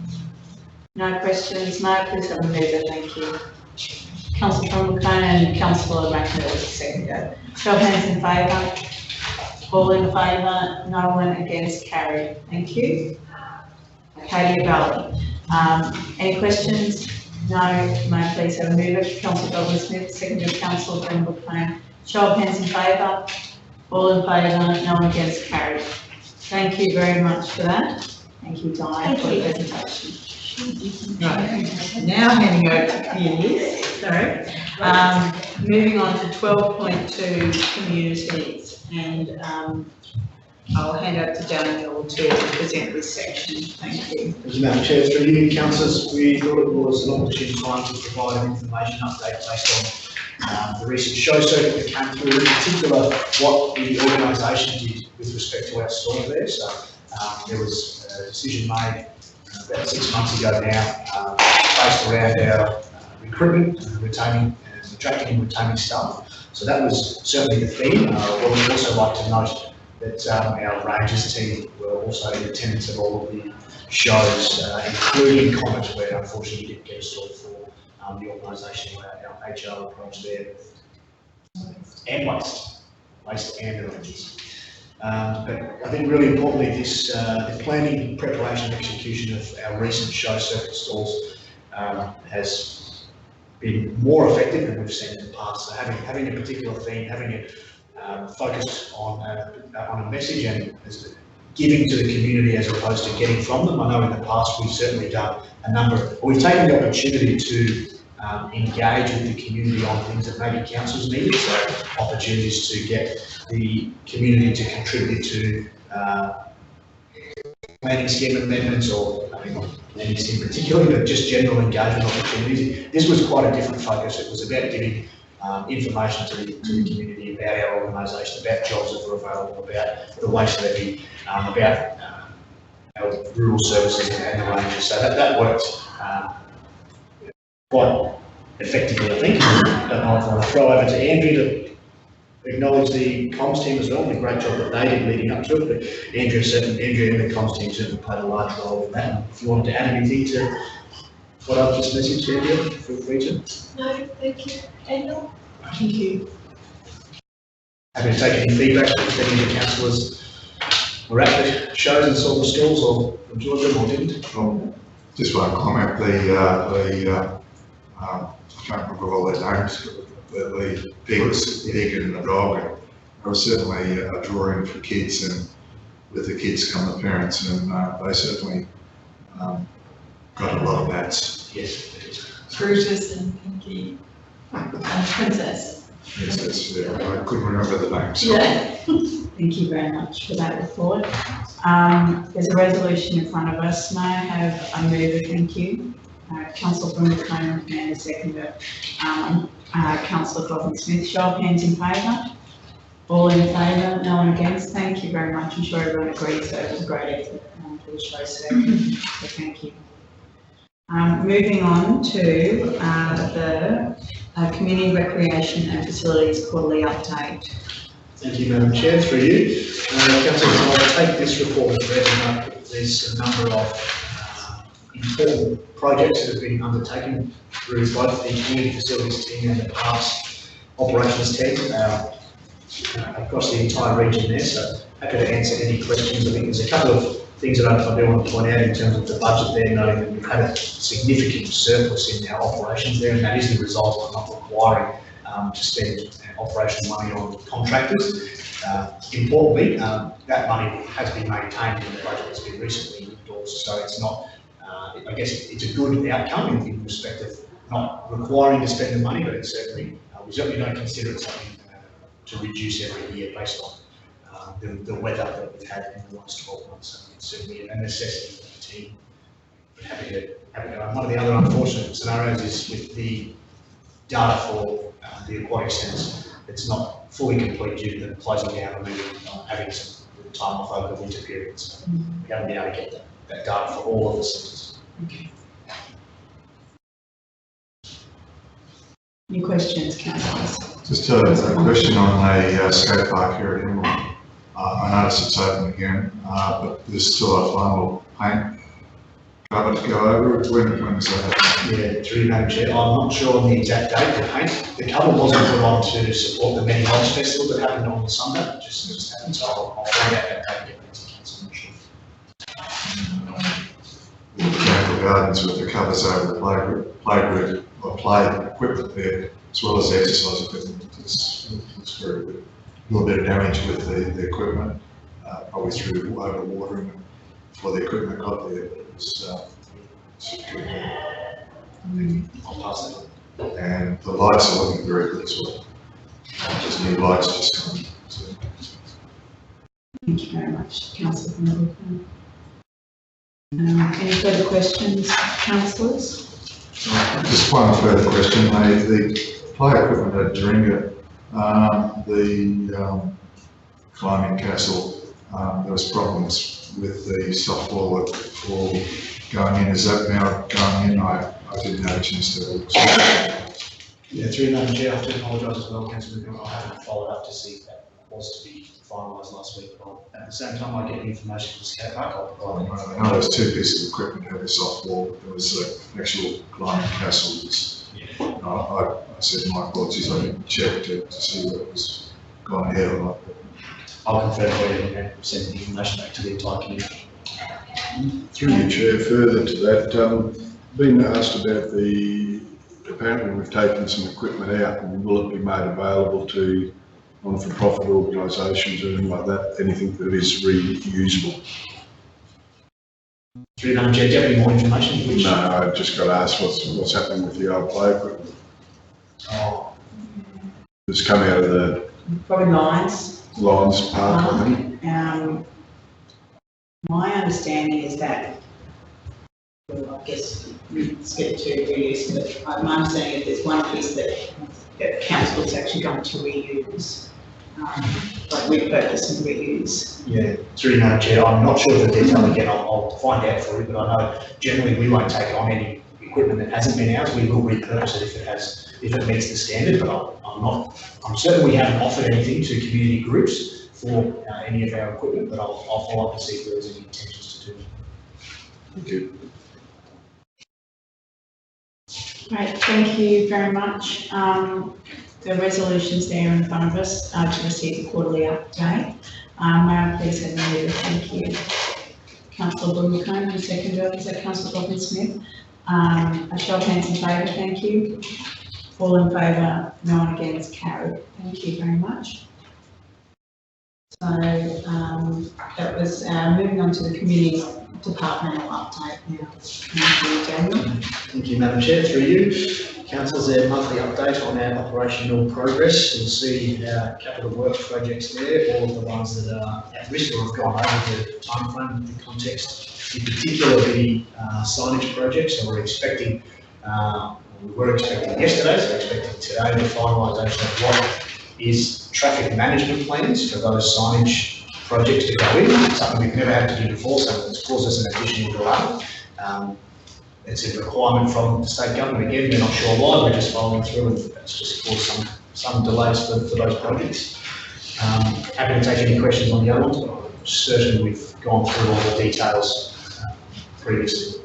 No questions, no, please have a mover, thank you. Councillor Brindlecombe and Councillor McNeil, seconder. Show of hands in favour. All in favour, no one against, carried. Thank you. Acadia Valley. Any questions? No, may I please have a mover? Councillor Godwin-Smith, seconder, Councillor Brindlecombe. Show of hands in favour. All in favour, no one against, carried. Thank you very much for that. Thank you, Di, for the presentation. Right, now handing over to Piers, sorry. Moving on to 12.2 communities, and I'll hand over to Daniel to present this section. Thank you. Thank you, Madam Chair. Through you, councillors, we thought it was an opportune time to provide an information update based on the recent show circuit that came through, in particular what the organisation did with respect to our stall there. So there was a decision made about 6 months ago now, based around our recruitment, retaining, and attracting and retaining staff. So that was certainly the theme. What we'd also like to note that our Rangers team were also in attendance at all of the shows, including Comet, where unfortunately we didn't get a stall for the organisation, our HR approach there, and waste and the Rangers. But I think really importantly, this the planning, preparation and execution of our recent show circuit stalls has been more effective than we've seen in the past. So having a particular theme, having it focused on a message and giving to the community as opposed to getting from them. I know in the past we've certainly done we've taken the opportunity to engage with the community on things that maybe councils needed, so opportunities to get the community to contribute to planning scheme amendments, or not planning scheme particularly, but just general engagement opportunities. This was quite a different focus. It was about giving information to the community about our organisation, about jobs that were available, about the waste levy, about our rural services and the ranges. So that worked quite effectively, I think. I'll throw over to Andrew to acknowledge the comms team as well, and the great job that they did leading up to it. But Andrew and the comms team certainly played a large role in that. And if you wanted to add anything to what I've just messaged, Andrew, feel free to. No, thank you. Daniel? Thank you. Happy to take any feedback if any of the councillors were at the shows and saw the stalls or enjoyed them or didn't. Just one comment, I can't remember all their names, the pig and the dog, and it was certainly a drawing for kids, and with the kids come the parents, and they certainly got a lot of bats. Yes. Brutus and Pinky and Princess. Yes, I couldn't remember the names. Yeah. Thank you very much for that report. There's a resolution in front of us. May I have a mover? Thank you. Councillor Brindlecombe and a seconder. Councillor Godwin-Smith. Show of hands in favour. All in favour, no one against. Thank you very much. I'm sure everyone agrees that it was a great effort for the show circuit. So thank you. Moving on to the Community Recreation and Facilities Quarterly Update. Thank you, Madam Chair. Through you. Councillors, I'll take this report as read and note that there's a number of important projects that have been undertaken through both the Community Facilities team and the Parks Operations team across the entire region there. So happy to answer any questions. I think there's a couple of things that I do want to point out in terms of the budget there, noting that we've had a significant surplus in our operations there, and that is the result of not requiring to spend operational money on contractors. Importantly, that money has been maintained in the budget that's been recently endorsed, so it's not, I guess it's a good outcome in respect of not requiring to spend the money, but it's certainly, we certainly don't consider it something to reduce every year based on the weather that we've had in the last 12 months. So it's certainly a necessity for the team. But happy to go. One of the other unfortunate scenarios is with the data for the aquatic centres, it's not fully complete due to the closing down and maybe having some time off over the winter period. So we haven't been able to get that data for all of the centres. Okay. Any questions, councillors? Just a question on a skate park here at Hemel. I noticed it's open again, but there's still a final paint cover to go over it. When is that? Yeah, through Madam Chair, I'm not sure on the exact date. The cover wasn't put on to support the Many Lodge Festival that happened on the Sunday. It just happened, so I'll find out that date and get back to council. I'm not sure. Botanical Gardens with the covers over the playgroup or play equipment there, as well as the exercise equipment. It's very good. A little bit of damage with the equipment, probably through overwatering before the equipment got there. But it's good. I'll pass it on. And the lights are looking very good as well. Just new lights just coming. So. Thank you very much, Councillor Middleton. Any further questions, councillors? Just one further question. The play equipment at Doringa, the climbing castle, there was problems with the soft wall for going in. Is that now going in? I didn't have a chance to look. Yeah, through Madam Chair, I have to apologise as well, Councillor. I haven't followed up to see if that was to be finalised last week. But at the same time, I get the information from the skate park, I'll provide it. I know there was two pieces of equipment that had a soft wall, but there was an actual climbing castle. I said my apologies, I didn't check to see what was gone ahead or not. I'll confirm for you and send the information back to the entire community. Through the chair, further to that, been asked about apparently we've taken some equipment out, and will it be made available to non-for-profit organisations or anything like that, anything that is reusable? Through Madam Chair, do you have any more information? No, I've just got to ask what's happening with the old play equipment. Oh. It's come out of the Probably lines. Lions Park, I think. My understanding is that, well, I guess let's get to reuse, but my understanding is there's one piece that council is actually going to reuse, like repurpose and reuse. Yeah, through Madam Chair, I'm not sure of the detail again, I'll find out for you, but I know generally we won't take on any equipment that hasn't been ours. We will repurpose it if it meets the standard, but I'm certain we haven't offered anything to community groups for any of our equipment, but I'll follow up to see if there is any intentions to do it. Thank you. Great, thank you very much. The resolution's there in front of us to receive the quarterly update. May I please have a leader? Thank you. Councillor Brooke-McComb, and seconder, is that Councillor Godwin-Smith? A show of hands in favour, thank you. All in favour, no one against, carried. Thank you very much. So that was moving on to the community departmental update now. Thank you, Daniel. Thank you, Madam Chair. Through you, Council's monthly update on our operational progress. You'll see our capital work projects there, all of the ones that are at risk or have gone over the timeframe, the context, in particular the signage projects. So we're expecting, we were expecting yesterday, so we're expecting today the finalisation of what is traffic management plans for those signage projects to go in. It's something we've never had to do before, so it's caused us an additional delay. It's a requirement from the state government. Again, we're not sure why, we're just following through, and that's just caused some delays for those projects. Happy to take any questions on the other ones, but certainly we've gone through all the details previously.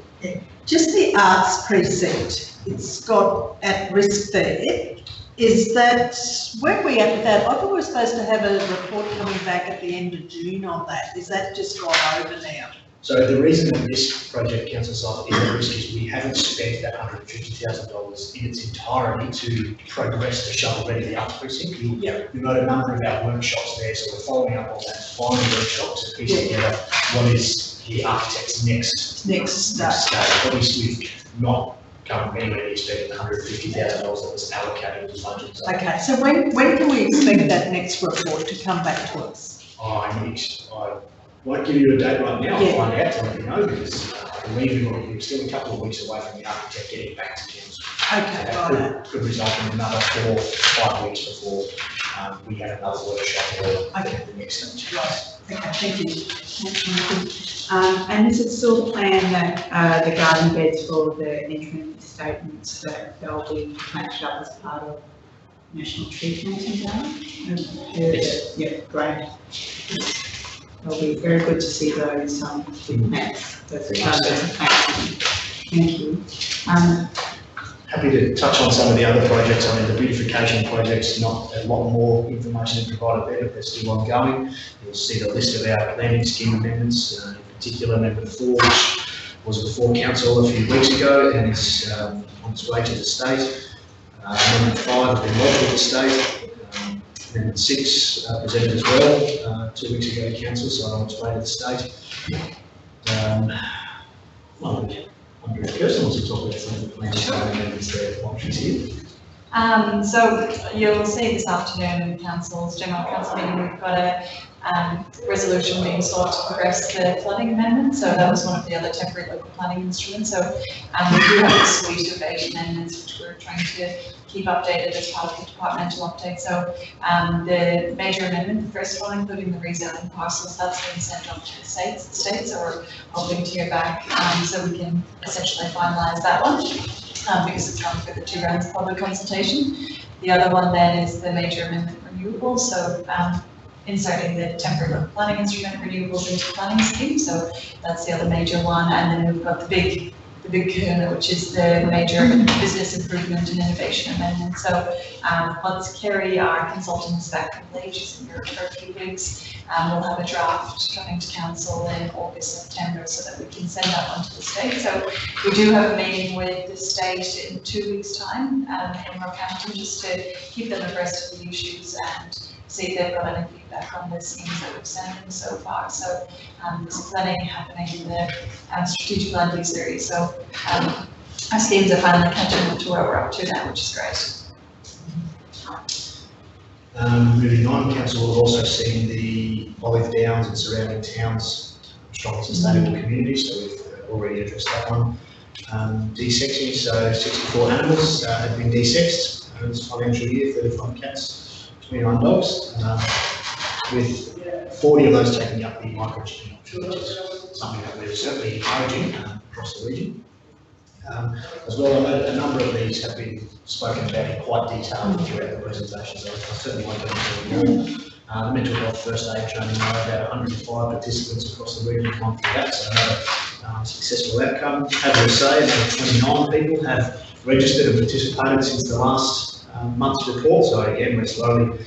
Just the arts precinct, it's got at risk there. Is that, weren't we at that? I thought we were supposed to have a report coming back at the end of June on that. Is that just gone over now? So the reason that this project, council site, is at risk is we haven't spent that $150,000 in its entirety to progress the shovel-ready the arts precinct. We've got a number of our workshops there, so we're following up on that final workshop to piece together what is the architect's next stage. Obviously, we've not come anywhere near spending the $150,000 that was allocated to budget. So Okay, so when can we expect that next report to come back to us? I won't give you a date right now. I'll Yeah. find out to let you know, because I believe we're still a couple of weeks away from the architect getting back to council. Okay, So right. that could result in another 4 or 5 weeks before we have another workshop or the next stage. Right. Okay, thank you. And is it still the plan that the garden beds for the entrance statements that they'll be matched up as part of National Tree Planting Day? Yes. Yeah, great. It'll be very good to see those big mats. Thank you. Happy to touch on some of the other projects. I mean, the beautification projects, not a lot more information is provided there, but they're still ongoing. You'll see the list of our planning scheme amendments, in particular Amendment 4, which was before council a few weeks ago and is on its way to the state. Amendment 5 has been lodged with the state. Amendment 6 presented as well 2 weeks ago to council, so on its way to the state. Andrea Kirsten wants to talk about some of the plans and amendments there while she's here. So you'll see this afternoon in general council meeting, we've got a resolution being sought to progress the flooding amendment. So that was one of the other temporary local planning instruments. So we do have a suite of 8 amendments which we're trying to keep updated as part of the departmental update. So the major amendment, the first one, including the rezoning parcels, that's been sent off to the state. So we're hoping to hear back so we can essentially finalise that one. Because it's gone through the 2 rounds of public consultation. The other one then is the major amendment renewables, so inserting the temporary local planning instrument renewables into the planning scheme, so that's the other major one. And then we've got the big kahuna, which is the major business improvement and innovation amendment. So once Kerry, our consultant, is back from leave, she's in Europe for a few weeks, we'll have a draft coming to council in August, September, so that we can send that one to the state. So we do have a meeting with the state in 2 weeks' time in Rockhampton, just to keep them abreast of the issues and see if they've got any feedback on the schemes that we've sent them so far. So there's planning happening in the strategic land use area. So our schemes are finally catching up to where we're up to now, which is great. Moving on, council will have also seen the Olive Downs and surrounding towns strong sustainable communities, so we've already addressed that one. Desexing, so 64 animals have been desexed this financial year, 35 cats, 21 dogs, with 40 of those taking up the microchipping option, which is something that we're certainly encouraging across the region. As well, a number of these have been spoken about in quite detail throughout the presentation, so I certainly won't go into any more. The mental health first aid training, about 105 participants across the region have gone through that, so another successful outcome. As we say, about 29 people have registered and participated since the last month's report, so again, we're slowly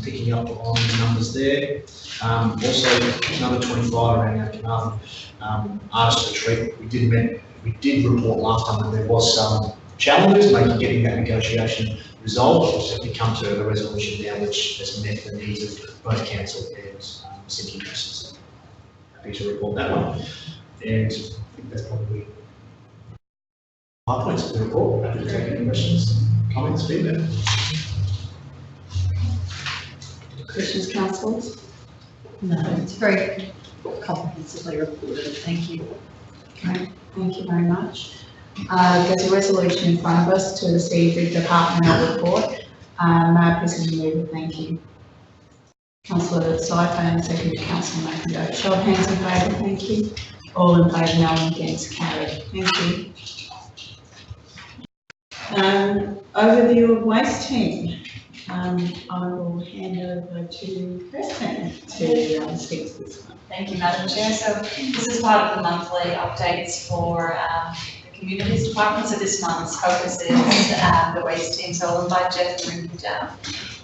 picking up on the numbers there. Also, another 25 around our Carnarvon artist retreat. We did report last time that there was some challenges getting that negotiation resolved. We've certainly come to a resolution now which has met the needs of both council and city interests. So happy to report that one. And I think that's probably my points of the report. Happy to take any questions, comments, feedback. Questions, councillors? No, it's very comprehensively reported. Thank you. Okay, thank you very much. There's a resolution in front of us to receive the departmental report. May I please move it? Thank you. Councillor Sypha and second to Councillor McIndoe. Show of hands in favour, thank you. All in favour, no one against, carried. Thank you. Overview of waste team. I will hand over to Kirsten to speak to this one. Thank you, Madam Chair. So this is part of the monthly updates for the Communities Department. So this month's focus is the waste team. So I'll invite Jeff to bring you down.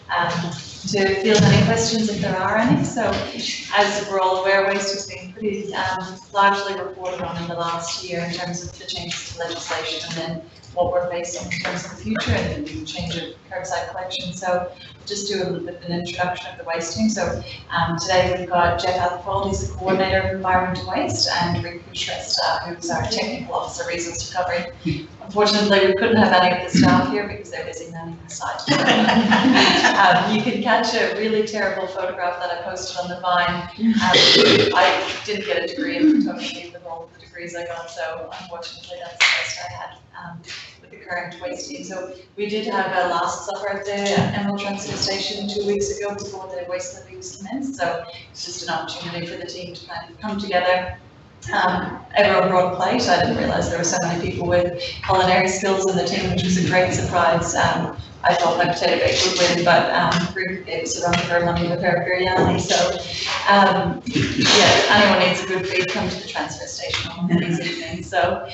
to field any questions if there are any. So as we're all aware, waste has been pretty largely reported on in the last year in terms of the changes to legislation and then what we're facing in terms of the future and the change of curbside collection. So just do a little bit of an introduction of the waste team. So today we've got Jeff Alford, who's the coordinator of environmental waste, and Rick Shrestha, who's our technical officer, resource recovery. Unfortunately, we couldn't have any of the staff here because they're busy manning the site. You can catch a really terrible photograph that I posted on the Vine. I didn't get a degree in photography with all the degrees I got, so unfortunately that's the best I had with the current waste team. So we did have a last supper at the Emerald Transfer Station 2 weeks ago before the waste levy was commenced, so it's just an opportunity for the team to kind of come together. Everyone brought a plate. I didn't realise there were so many people with culinary skills in the team, which was a great surprise. I thought my potato bake would win, but Ruth gave us a run for her money with her biryani. So yeah, anyone needs a good feed, come to the transfer station on these evenings. So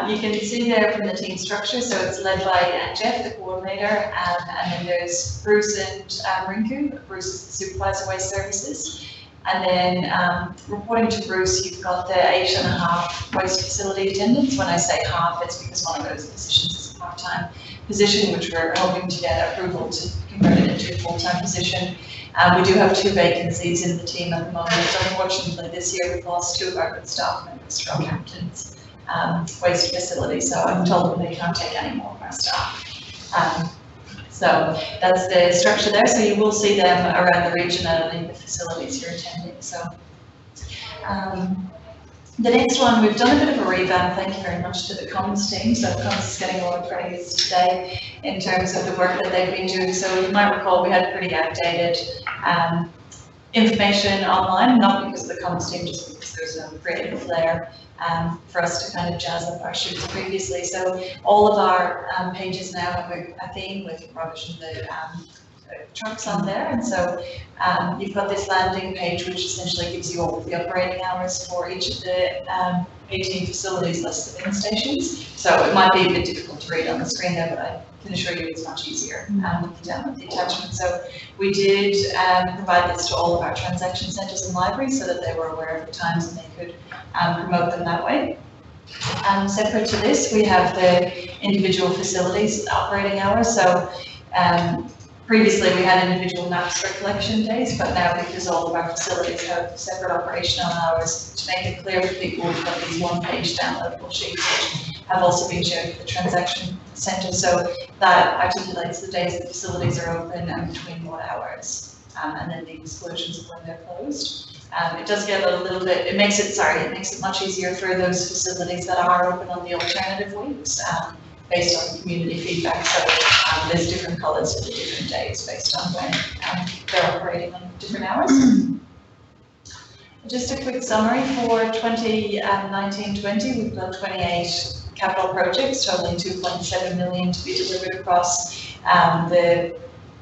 you can see there from the team structure. So it's led by Jeff, the coordinator, and then there's Bruce and Rinku. Bruce is the supervisor of waste services. And then reporting to Bruce, you've got the 8.5 waste facility attendants. When I say half, it's because one of those positions is a part-time position, which we're hoping to get approval to convert it into a full-time position. We do have 2 vacancies in the team at the moment. Unfortunately, this year we've lost 2 of our good staff members to Rockhampton's waste facility, so I'm told that they can't take any more of our staff. So that's the structure there. So you will see them around the region and in the facilities you're attending. So the next one, we've done a bit of a revamp. Thank you very much to the comms team. So comms is getting a lot of praise today in terms of the work that they've been doing. So you might recall we had pretty outdated information online, not because of the comms team, just because there's no creative flair for us to kind of jazz up our shoots previously. So all of our pages now have a theme with rubbish and the trucks on there, and so you've got this landing page which essentially gives you all of the operating hours for each of the 18 facilities less the bin stations. So it might be a bit difficult to read on the screen there, but I can assure you it's much easier if you download the attachment. So we did provide this to all of our transaction centres and libraries so that they were aware of the times and they could promote them that way. Separate to this, we have the individual facilities operating hours. So previously we had individual maps for collection days, but now because all of our facilities have separate operational hours, to make it clear for people, we've got these one-page downloadable sheets which have also been shared with the transaction centre, so that articulates the days the facilities are open and between what hours, and then the exclusions of when they're closed. It does get a little bit, it makes it much easier for those facilities that are open on the alternative weeks, based on community feedback. So there's different colours for the different days based on when they're operating on different hours. Just a quick summary for 2019-20, we've got 28 capital projects totaling 2.7 million to be delivered across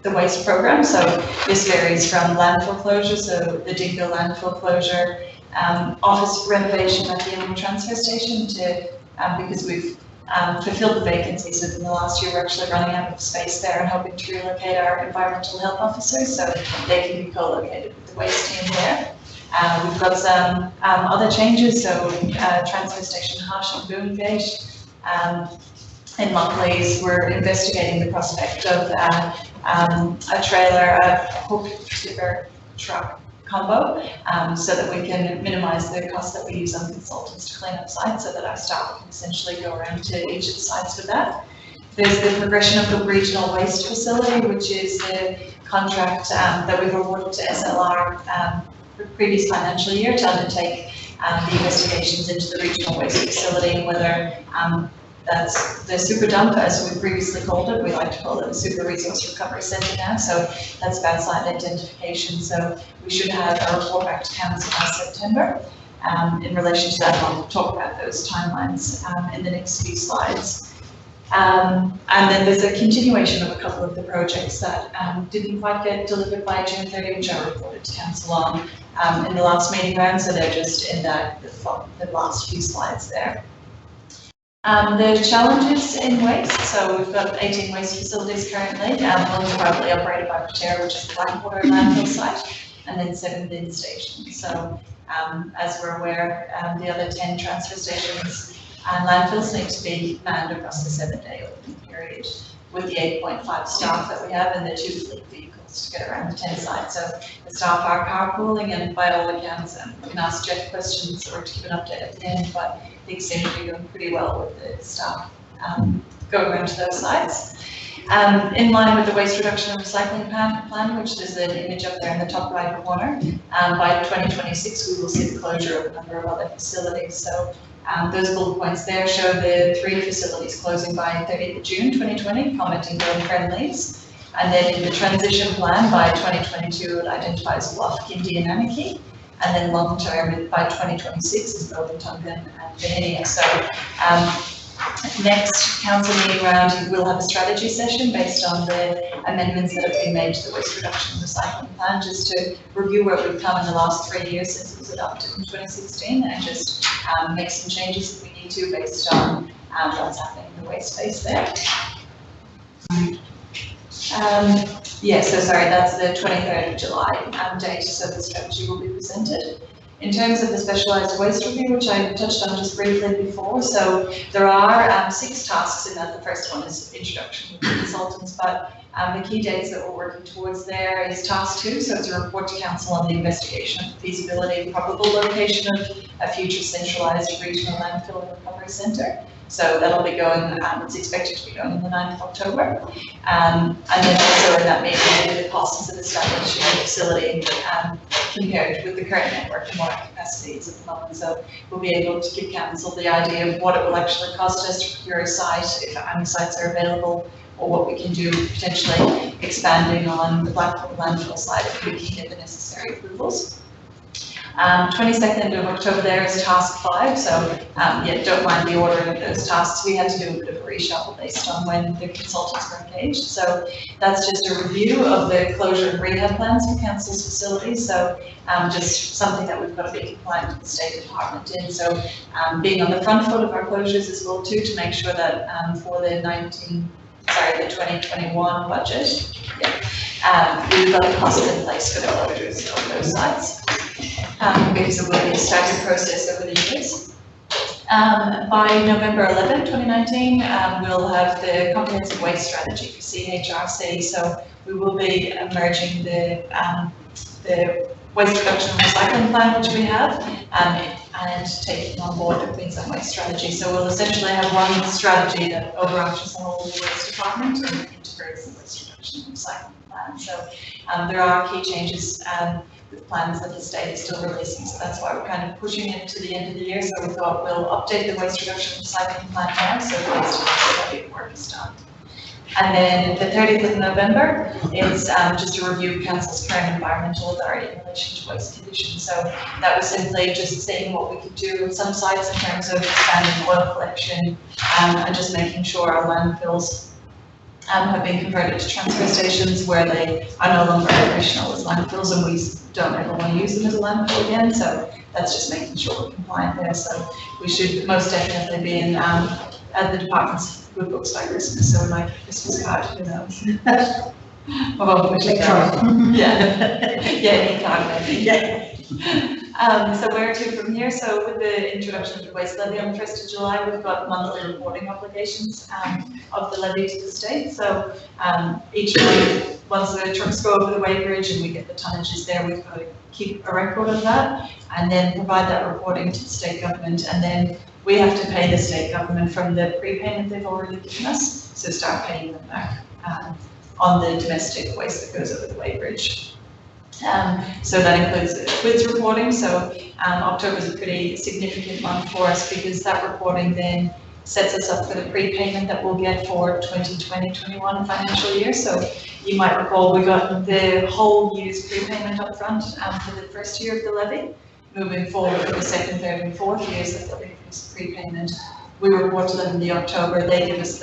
the waste program. So this varies from landfill closure, so the Dingle landfill closure, office renovation at the Emerald Transfer Station to, because we've fulfilled the vacancies within the last year, we're actually running out of space there and hoping to relocate our environmental health officers so they can be co-located with the waste team there. We've got some other changes, so transfer station Hush and Boongate. In Monckleys, we're investigating the prospect of a trailer, a hook tipper truck combo, so that we can minimise the cost that we use on consultants to clean up sites, so that our staff can essentially go around to each of the sites with that. There's the progression of the regional waste facility, which is the contract that we've awarded to SLR for the previous financial year to undertake the investigations into the regional waste facility, and whether that's the super dump, as we previously called it. We like to call it a super resource recovery centre now. So that's about site identification. So we should have a report back to council by September in relation to that. I'll talk about those timelines in the next few slides. And then there's a continuation of a couple of the projects that didn't quite get delivered by June 30, which I reported to council on in the last meeting round. So they're just in the last few slides there. The challenges in waste, so we've got 18 waste facilities currently, one's privately operated by Proterra, which is the Blackwater landfill site, and then 7 bin stations. So as we're aware, the other 10 transfer stations and landfills need to be manned across the 7-day opening period with the 8.5 staff that we have and the 2 fleet vehicles to get around the 10 sites. So the staff are carpooling, and by all accounts, we can ask Jeff questions or to give an update at the end, but things seem to be going pretty well with the staff going around to those sites. In line with the waste reduction and recycling plan, which there's an image up there in the top right corner, by 2026 we will see the closure of a number of other facilities. So those bullet points there show the 3 facilities closing by 30th of June 2020, commenting on friendlies. And then in the transition plan by 2022 it identifies Bluff, Kindy and Anarchy. And then long term by 2026 is Melbourne, Tongan and Vahinia. So next council meeting round, we'll have a strategy session based on the amendments that have been made to the waste reduction and recycling plan, just to review where we've come in the last 3 years since it was adopted in 2016, and just make some changes if we need to based on what's happening in the waste space there. So sorry, that's the 23rd of July date, so the strategy will be presented. In terms of the specialised waste review, which I touched on just briefly before, so there are 6 tasks in that. The first one is introduction with the consultants, but the key dates that we're working towards there is task 2, so it's a report to council on the investigation of the feasibility and probable location of a future centralised regional landfill and recovery centre. So that'll be going, it's expected to be going on the 9th of October. And then also in that meeting, the costs of establishing a facility compared with the current network and what our capacity is at the moment. So we'll be able to give council the idea of what it will actually cost us to procure a site, if any sites are available, or what we can do potentially expanding on the Blackwater landfill site if we can get the necessary approvals. 22nd of October there is task 5, so don't mind the ordering of those tasks. We had to do a bit of a reshuffle based on when the consultants were engaged. So that's just a review of the closure and rehab plans for council's facilities. So just something that we've got to be compliant with the State Department in. So being on the front foot of our closures as well too, to make sure that for the 2021 budget, we've got the costs in place for the closures of those sites. Because it will be a staggered process over the years. By November 11, 2019, we'll have the comprehensive waste strategy for CHRC. So we will be merging the waste reduction and recycling plan, which we have, and taking on board the Queensland waste strategy. So we'll essentially have one strategy that overarches the whole waste department and integrates the waste reduction and recycling plan. So there are key changes with plans that the state is still releasing, so that's why we're kind of pushing it to the end of the year. So we thought we'll update the waste reduction and recycling plan now, so the waste reduction work is done. And then the 30th of November is just a review of council's current environmental authority in relation to waste conditions. So that was simply just seeing what we could do at some sites in terms of expanding oil collection and just making sure our landfills have been converted to transfer stations where they are no longer operational as landfills, and we don't ever want to use them as a landfill again. So that's just making sure we're compliant there. So we should most definitely be in at the department's good books by Christmas. So we might get a Christmas card, who knows? Oh, any card maybe. Yeah. So where to from here? So with the introduction of the waste levy on the 1st of July, we've got monthly reporting obligations of the levy to the state. So each month, once the trucks go over the weighbridge and we get the tonnages there, we've got to keep a record of that and then provide that reporting to the state government. And then we have to pay the state government from the prepayment they've already given us. So start paying them back on the domestic waste that goes over the weighbridge. So that includes the quids reporting. So October is a pretty significant month for us because that reporting then sets us up for the prepayment that we'll get for 2020-21 financial year. So you might recall we got the whole year's prepayment up front for the first year of the levy. Moving forward for the second, third and fourth years that they'll increase prepayment, we report to them in the October, they give us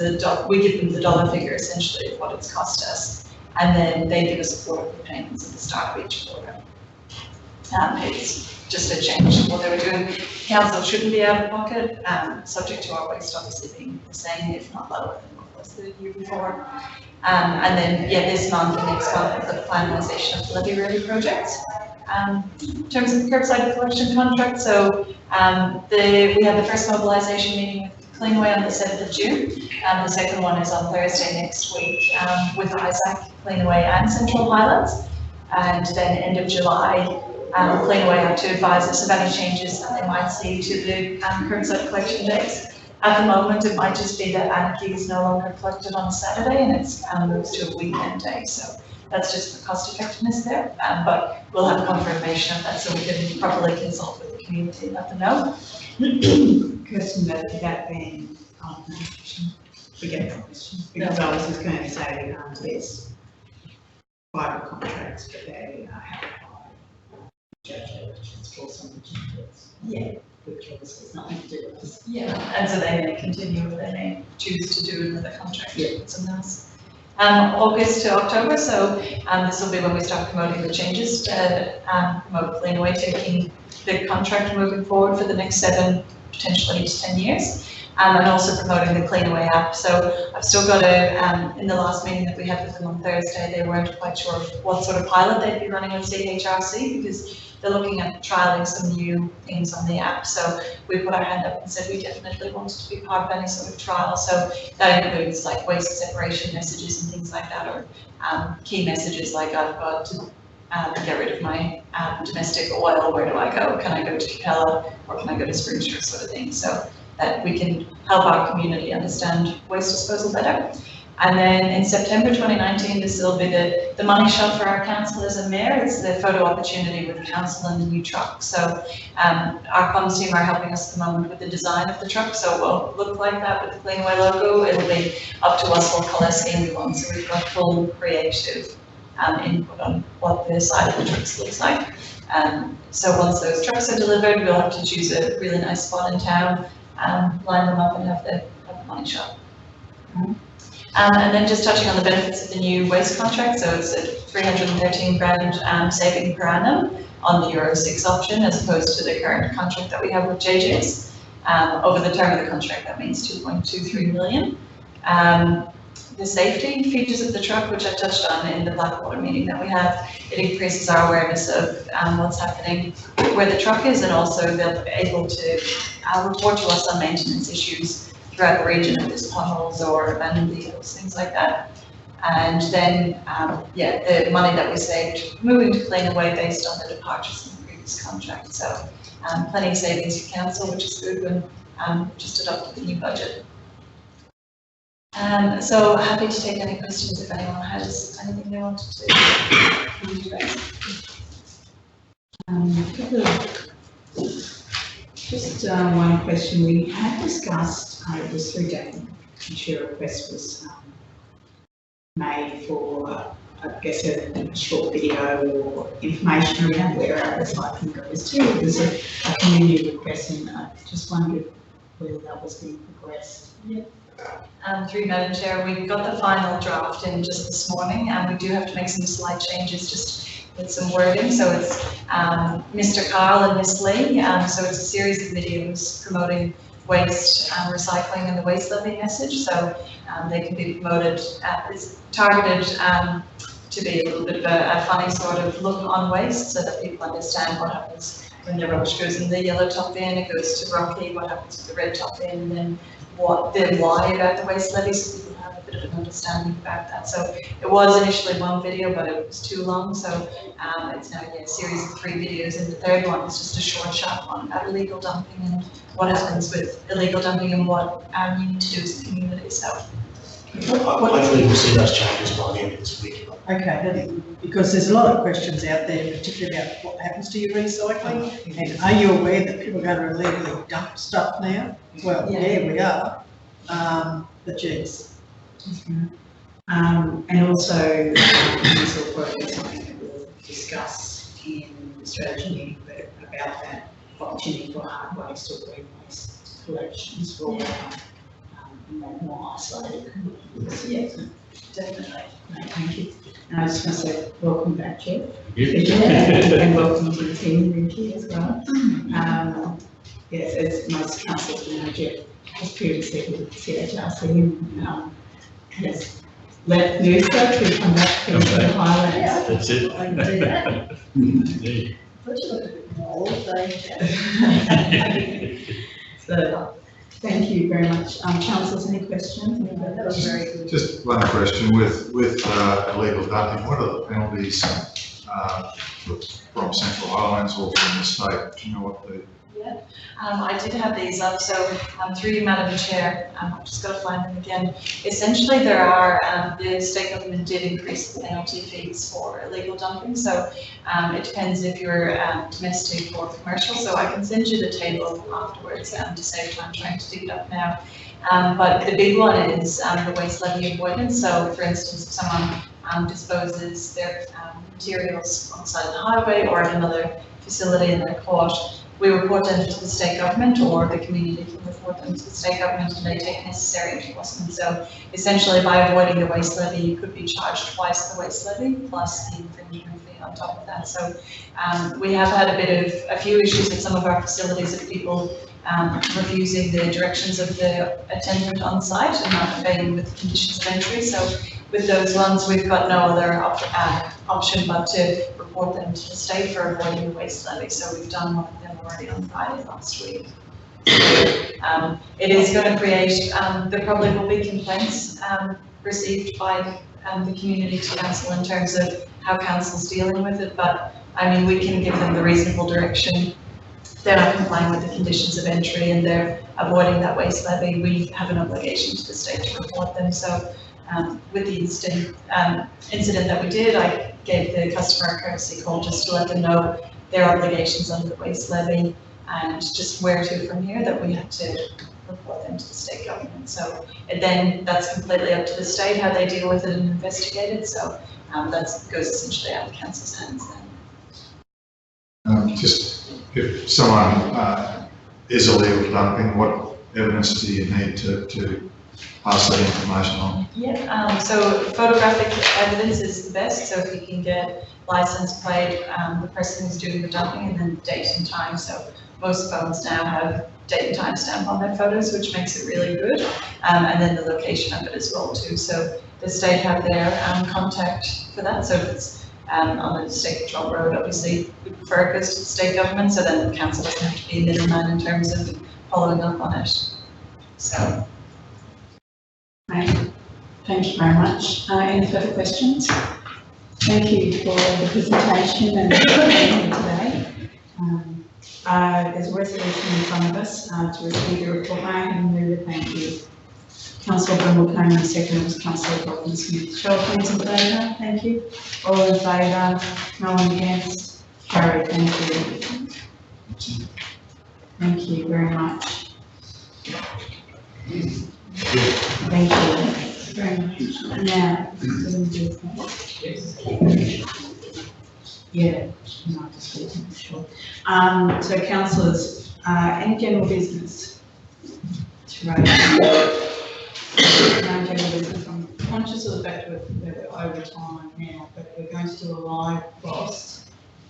we give them the dollar figure essentially of what it's cost us. And then they give us a quarterly payments at the start of each quarter. It's just a change in what they were doing. Council shouldn't be out of pocket, subject to our waste obviously being the same, if not lower than what was the year before. And then, yeah, this month and next month is the finalisation of the levy ready projects. In terms of the curbside collection contract, so we have the first mobilisation meeting with Cleanaway on the 7th of June, and the second one is on Thursday next week with Isaac, Cleanaway and Central Highlands. And then end of July, Cleanaway have to advise us of any changes that they might see to the curbside collection dates. At the moment, it might just be that Anarchy is no longer collected on Saturday and it's moves to a weekend day. So that's just the cost effectiveness there. But we'll have confirmation of that so we can properly consult with the community and let them know. Question about that being, forget the question, because I was just going to say, there's private contracts, but they have for some changes. Yeah. Which obviously is nothing to do with us. Yeah, and so they may continue, they may choose to do another contract with someone else. August to October, so this will be when we start promoting the changes to promote Cleanaway taking the contract moving forward for the next 7, potentially 10 years. And also promoting the Cleanaway app. So I've still got in the last meeting that we had with them on Thursday, they weren't quite sure what sort of pilot they'd be running with CHRC because they're looking at trialing some new things on the app. So we put our hand up and said we definitely wanted to be part of any sort of trial. So that includes like waste separation messages and things like that, or key messages like I've got to get rid of my domestic oil, where do I go? Can I go to Capella or can I go to Springshire, sort of thing. So that we can help our community understand waste disposal better. And then in September 2019, this will be the money shot for our councillors and mayor. It's the photo opportunity with council and the new truck. So our comms team are helping us at the moment with the design of the truck. So it won't look like that with the Cleanaway logo. It'll be up to us what colour scheme we want. So we've got full creative input on what the side of the trucks looks like. So once those trucks are delivered, we'll have to choose a really nice spot in town, line them up and have the money shot. And then just touching on the benefits of the new waste contract, so it's a 313 grand saving per annum on the Euro 6 option as opposed to the current contract that we have with JJ's. Over the term of the contract, that means 2.23 million. The safety features of the truck, which I touched on in the Blackwater meeting that we have, it increases our awareness of what's happening where the truck is, and also they'll be able to report to us on maintenance issues throughout the region, if there's potholes or abandoned vehicles, things like that. And then, yeah, the money that we saved moving to Cleanaway based on the departures from the previous contract. So plenty of savings for council, which is good when just adopted the new budget. So happy to take any questions if anyone has anything they wanted to just one question. We had discussed, it was through Dan, I'm sure a request was made for, I guess, a short video or information around where our recycling goes to. It was a community request, and I just wondered whether that was being progressed. Yeah. Through Madam Chair, we got the final draft in just this morning, and we do have to make some slight changes just with some wording. So it's Mr. Carl and Miss Lee. So it's a series of videos promoting waste recycling and the waste levy message. So they can be promoted, it's targeted to be a little bit of a funny sort of look on waste so that people understand what happens when the rubbish goes in the yellow top bin, it goes to Rocky, what happens with the red top bin, and then why about the waste levy, so people have a bit of an understanding about that. So it was initially one video, but it was too long, so it's now a series of 3 videos, and the third one is just a short one about illegal dumping and what happens with illegal dumping and what we need to do as a community. So hopefully we'll see those changes by the end of this week. Okay, because there's a lot of questions out there, particularly about what happens to your recycling, and are you aware that people are going to illegally dump stuff now? Well, yeah, we are, but yes. And also, this will probably be something that we'll discuss in the strategy meeting, but about that opportunity for hard waste or green waste collections for more isolated communities. Yeah, definitely. Thank you. And I just want to say welcome back, Jeff. Thank you. And welcome to the team, Ricky, as well. Yes, as most councillors know, Jeff was previously with CHRC and has left Noosa to come back to the Highlands. That's it. I can do that. Indeed. So, thank you very much. Councillors, any questions? That was very good. Just one question, with illegal dumping, what are the penalties from Central Highlands or from the state? Do you know what the? Yeah, I did have these up, so through you, Madam Chair, I've just got to find them again. Essentially, there are, the state government did increase the penalty fees for illegal dumping, so it depends if you're domestic or commercial, so I can send you the table afterwards to save time trying to dig it up now. But the big one is the waste levy avoidance, so for instance, if someone disposes their materials on the side of the highway or at another facility and they're caught, we report them to the state government, or the community can report them to the state government, and they take necessary enforcement. So essentially, by avoiding the waste levy, you could be charged twice the waste levy plus the infringement fee on top of that. So we have had a few issues at some of our facilities of people refusing the directions of the attendant on site and not obeying with the conditions of entry. So with those ones, we've got no other option but to report them to the state for avoiding the waste levy. So we've done one of them already on Friday last week. It is going to create, there probably will be complaints received by the community to council in terms of how council's dealing with it, but I mean, we can give them the reasonable direction. They're not complying with the conditions of entry and they're avoiding that waste levy. We have an obligation to the state to report them. So with the incident that we did, I gave the customer a courtesy call just to let them know their obligations under the waste levy and just where to from here, that we had to report them to the state government. So and then that's completely up to the state how they deal with it and investigate it. So that goes essentially out of council's hands then. Just if someone is illegal dumping, what evidence do you need to pass that information on? Yeah, so photographic evidence is the best. So if you can get license plate, the person who's doing the dumping, and then date and time. So most phones now have date and time stamp on their photos, which makes it really good. And then the location of it as well too. So the state have their contact for that. So if it's on a state control road, obviously we prefer it goes to the state government, so then the council doesn't have to be a middleman in terms of following up on it. So. Right. Thank you very much. Any further questions? Thank you for the presentation and today. There's a resolution in front of us to receive the report. I can move it. Thank you. Councillor Brimble came in second, was Councillor Dawkins Smith. Show of hands in favour. Thank you. All in favour? No one against? Carried. Thank you. Thank you very much. Thank you very much. Now, yeah, no, just sure. So councillors, any general business to raise? No general business. I'm conscious of the fact that we're over time now, but we're going to do a live post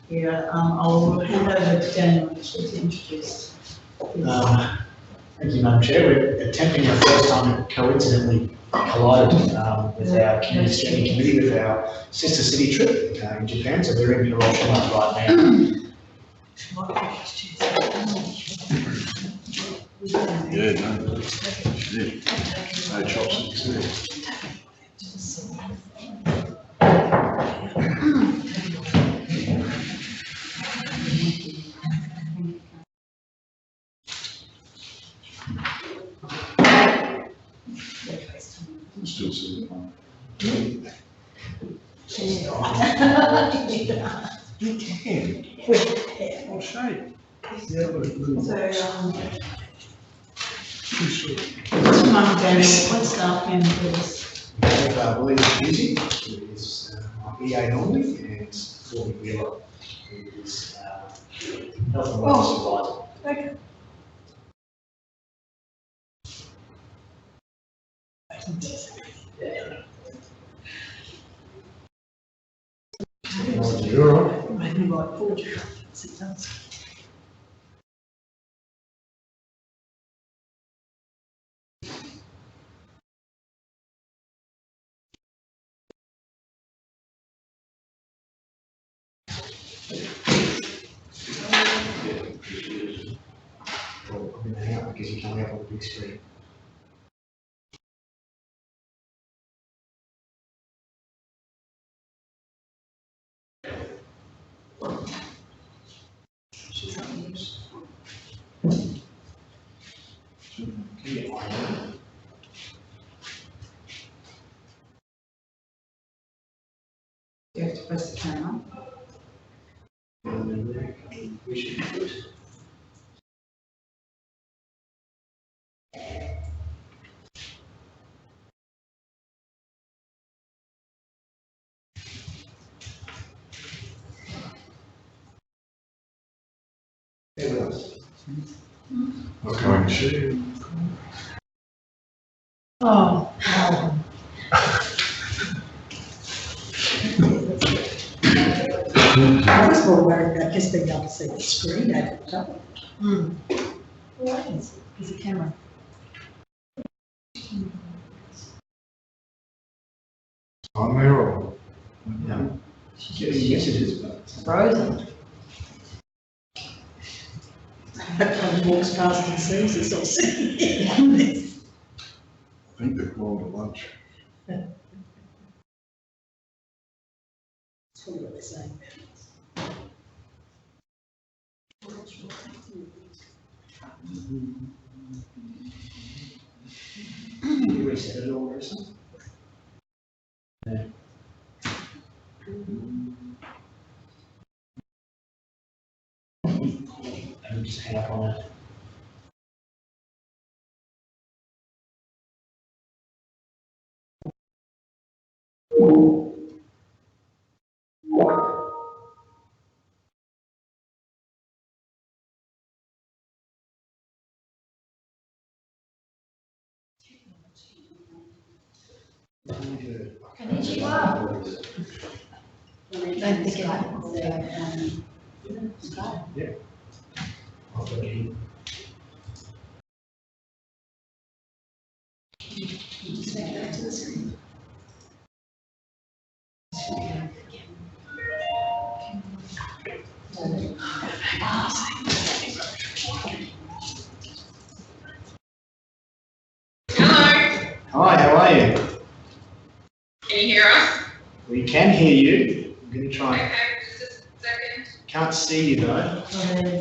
here. I'll hand over to Daniel actually to introduce. Thank you, Madam Chair. We're attempting our first time coincidentally collided with our community steering committee with our sister city trip in Japan. So we're in Hiroshima right now. Yeah, no, she did. No chopsticks there. Still see it. You can. I'll show you. Yeah, What staff can do this? We have William Busy, who is our EA normally, and Courtney Wheeler, who is health and wellness advisor. Okay. can write forward. Yes, it does. Well, I'm going to hang up because you can't have on the big screen. She's not used. Can you get mine on? You have to press the camera. We should be good. There we are. Not going to shoot. Oh, I was more worried about just being able to see the screen over the top. Why is it? Is a camera? On there or? Yeah. Yes, it is, but. Frozen. Everyone walks past and sees it's not sitting here. I think they've gone to lunch. That's probably what they're saying. You reset it all, Marissa? Yeah. And just hang up on it. Konnichiwa. Don't think it happens there. Yeah. I'll put it in. Just make that to the screen. Hi, how are you? Can you hear us? We can hear you. I'm going to try. Okay, just a second. Can't see you though.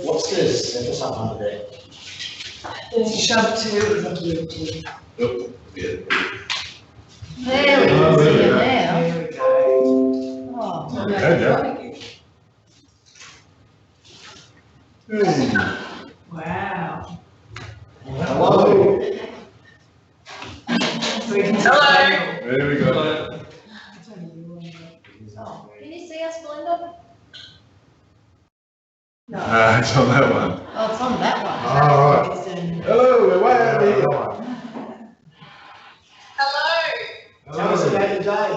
What's this? Set us up under there. Shove to, thank you. Oh, yeah. There we can see it now. There we go. Oh, Okay, yeah. Wow. Hello. Hello. There we go. Can you see us, Belinda? It's on that one. Oh, it's on that one. All right. Hello, we're way over here. Hello. Tell us about your day.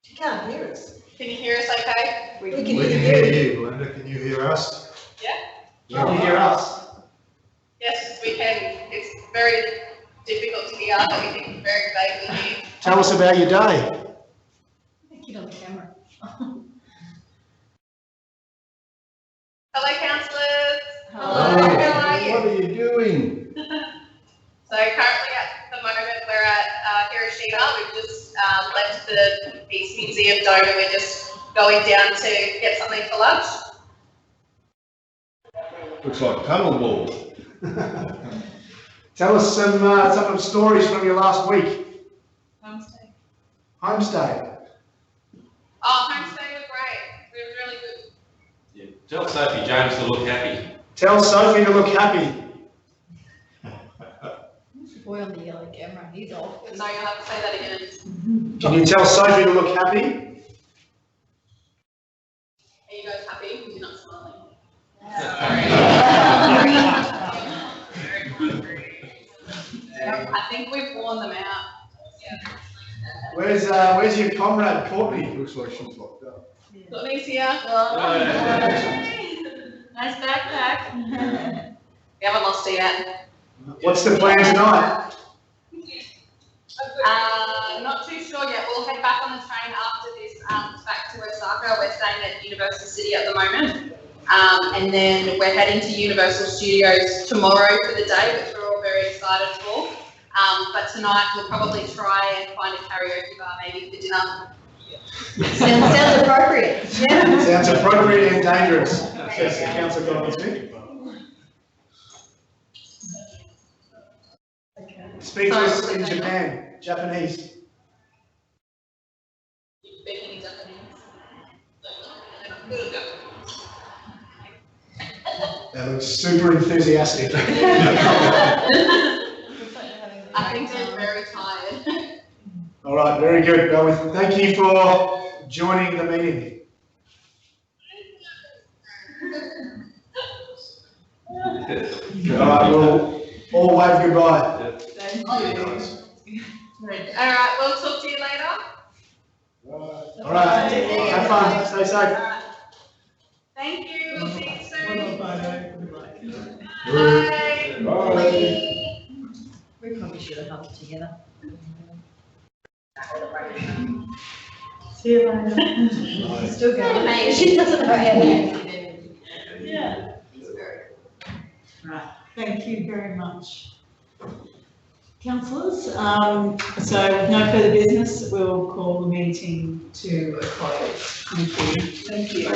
She can't hear us. Can you hear us okay? We We can hear you, Belinda, can you hear us? Can you hear us? Yes, we can. It's very difficult to hear, but we can very vaguely hear. Tell us about your day. Get on the camera. Hello, councillors. Hello. How are you? What are you doing? So currently at the moment we're at Hiroshima. We've just left the Peace Museum Dome and we're just going down to get something for lunch. Looks like tunnel ball. Tell us some of the stories from your last week. Homestay. Homestay. Oh, homestay was great. It was really good. Yeah. Tell Sophie James to look happy. Tell Sophie to look happy. Boy on the yellow camera, he's off. No, you'll have to say that again. Can you tell Sophie to look happy? Are you guys happy? You're not smiling. I think we've worn them out. Where's your comrade, Courtney? Looks like she's locked up. Courtney's here. Nice backpack. We haven't lost her yet. What's the plan tonight? Not too sure yet. We'll head back on the train after this, back to Osaka. We're staying at Universal City at the moment. And then we're heading to Universal Studios tomorrow for the day, which we're all very excited for. But tonight we'll probably try and find a karaoke bar maybe for dinner. Sounds appropriate. Yeah. Sounds appropriate and dangerous, says the Councillor Godwin-Smith. Speak to us in Japan, Japanese. Speaking in Japanese. That looks super enthusiastic. I think they're very tired. All right, very good. Well, thank you for joining the meeting. All right, we'll all wave goodbye. All right, we'll talk to you later. All right, have fun, stay safe. All right. Thank you. We'll see you soon. Bye. We probably should have huddled together. See you later. Still going. Mate, She doesn't know how Yeah. Right, thank you very much. Councillors, so with no further business, we'll call the meeting to a close. Thank you. Thank you.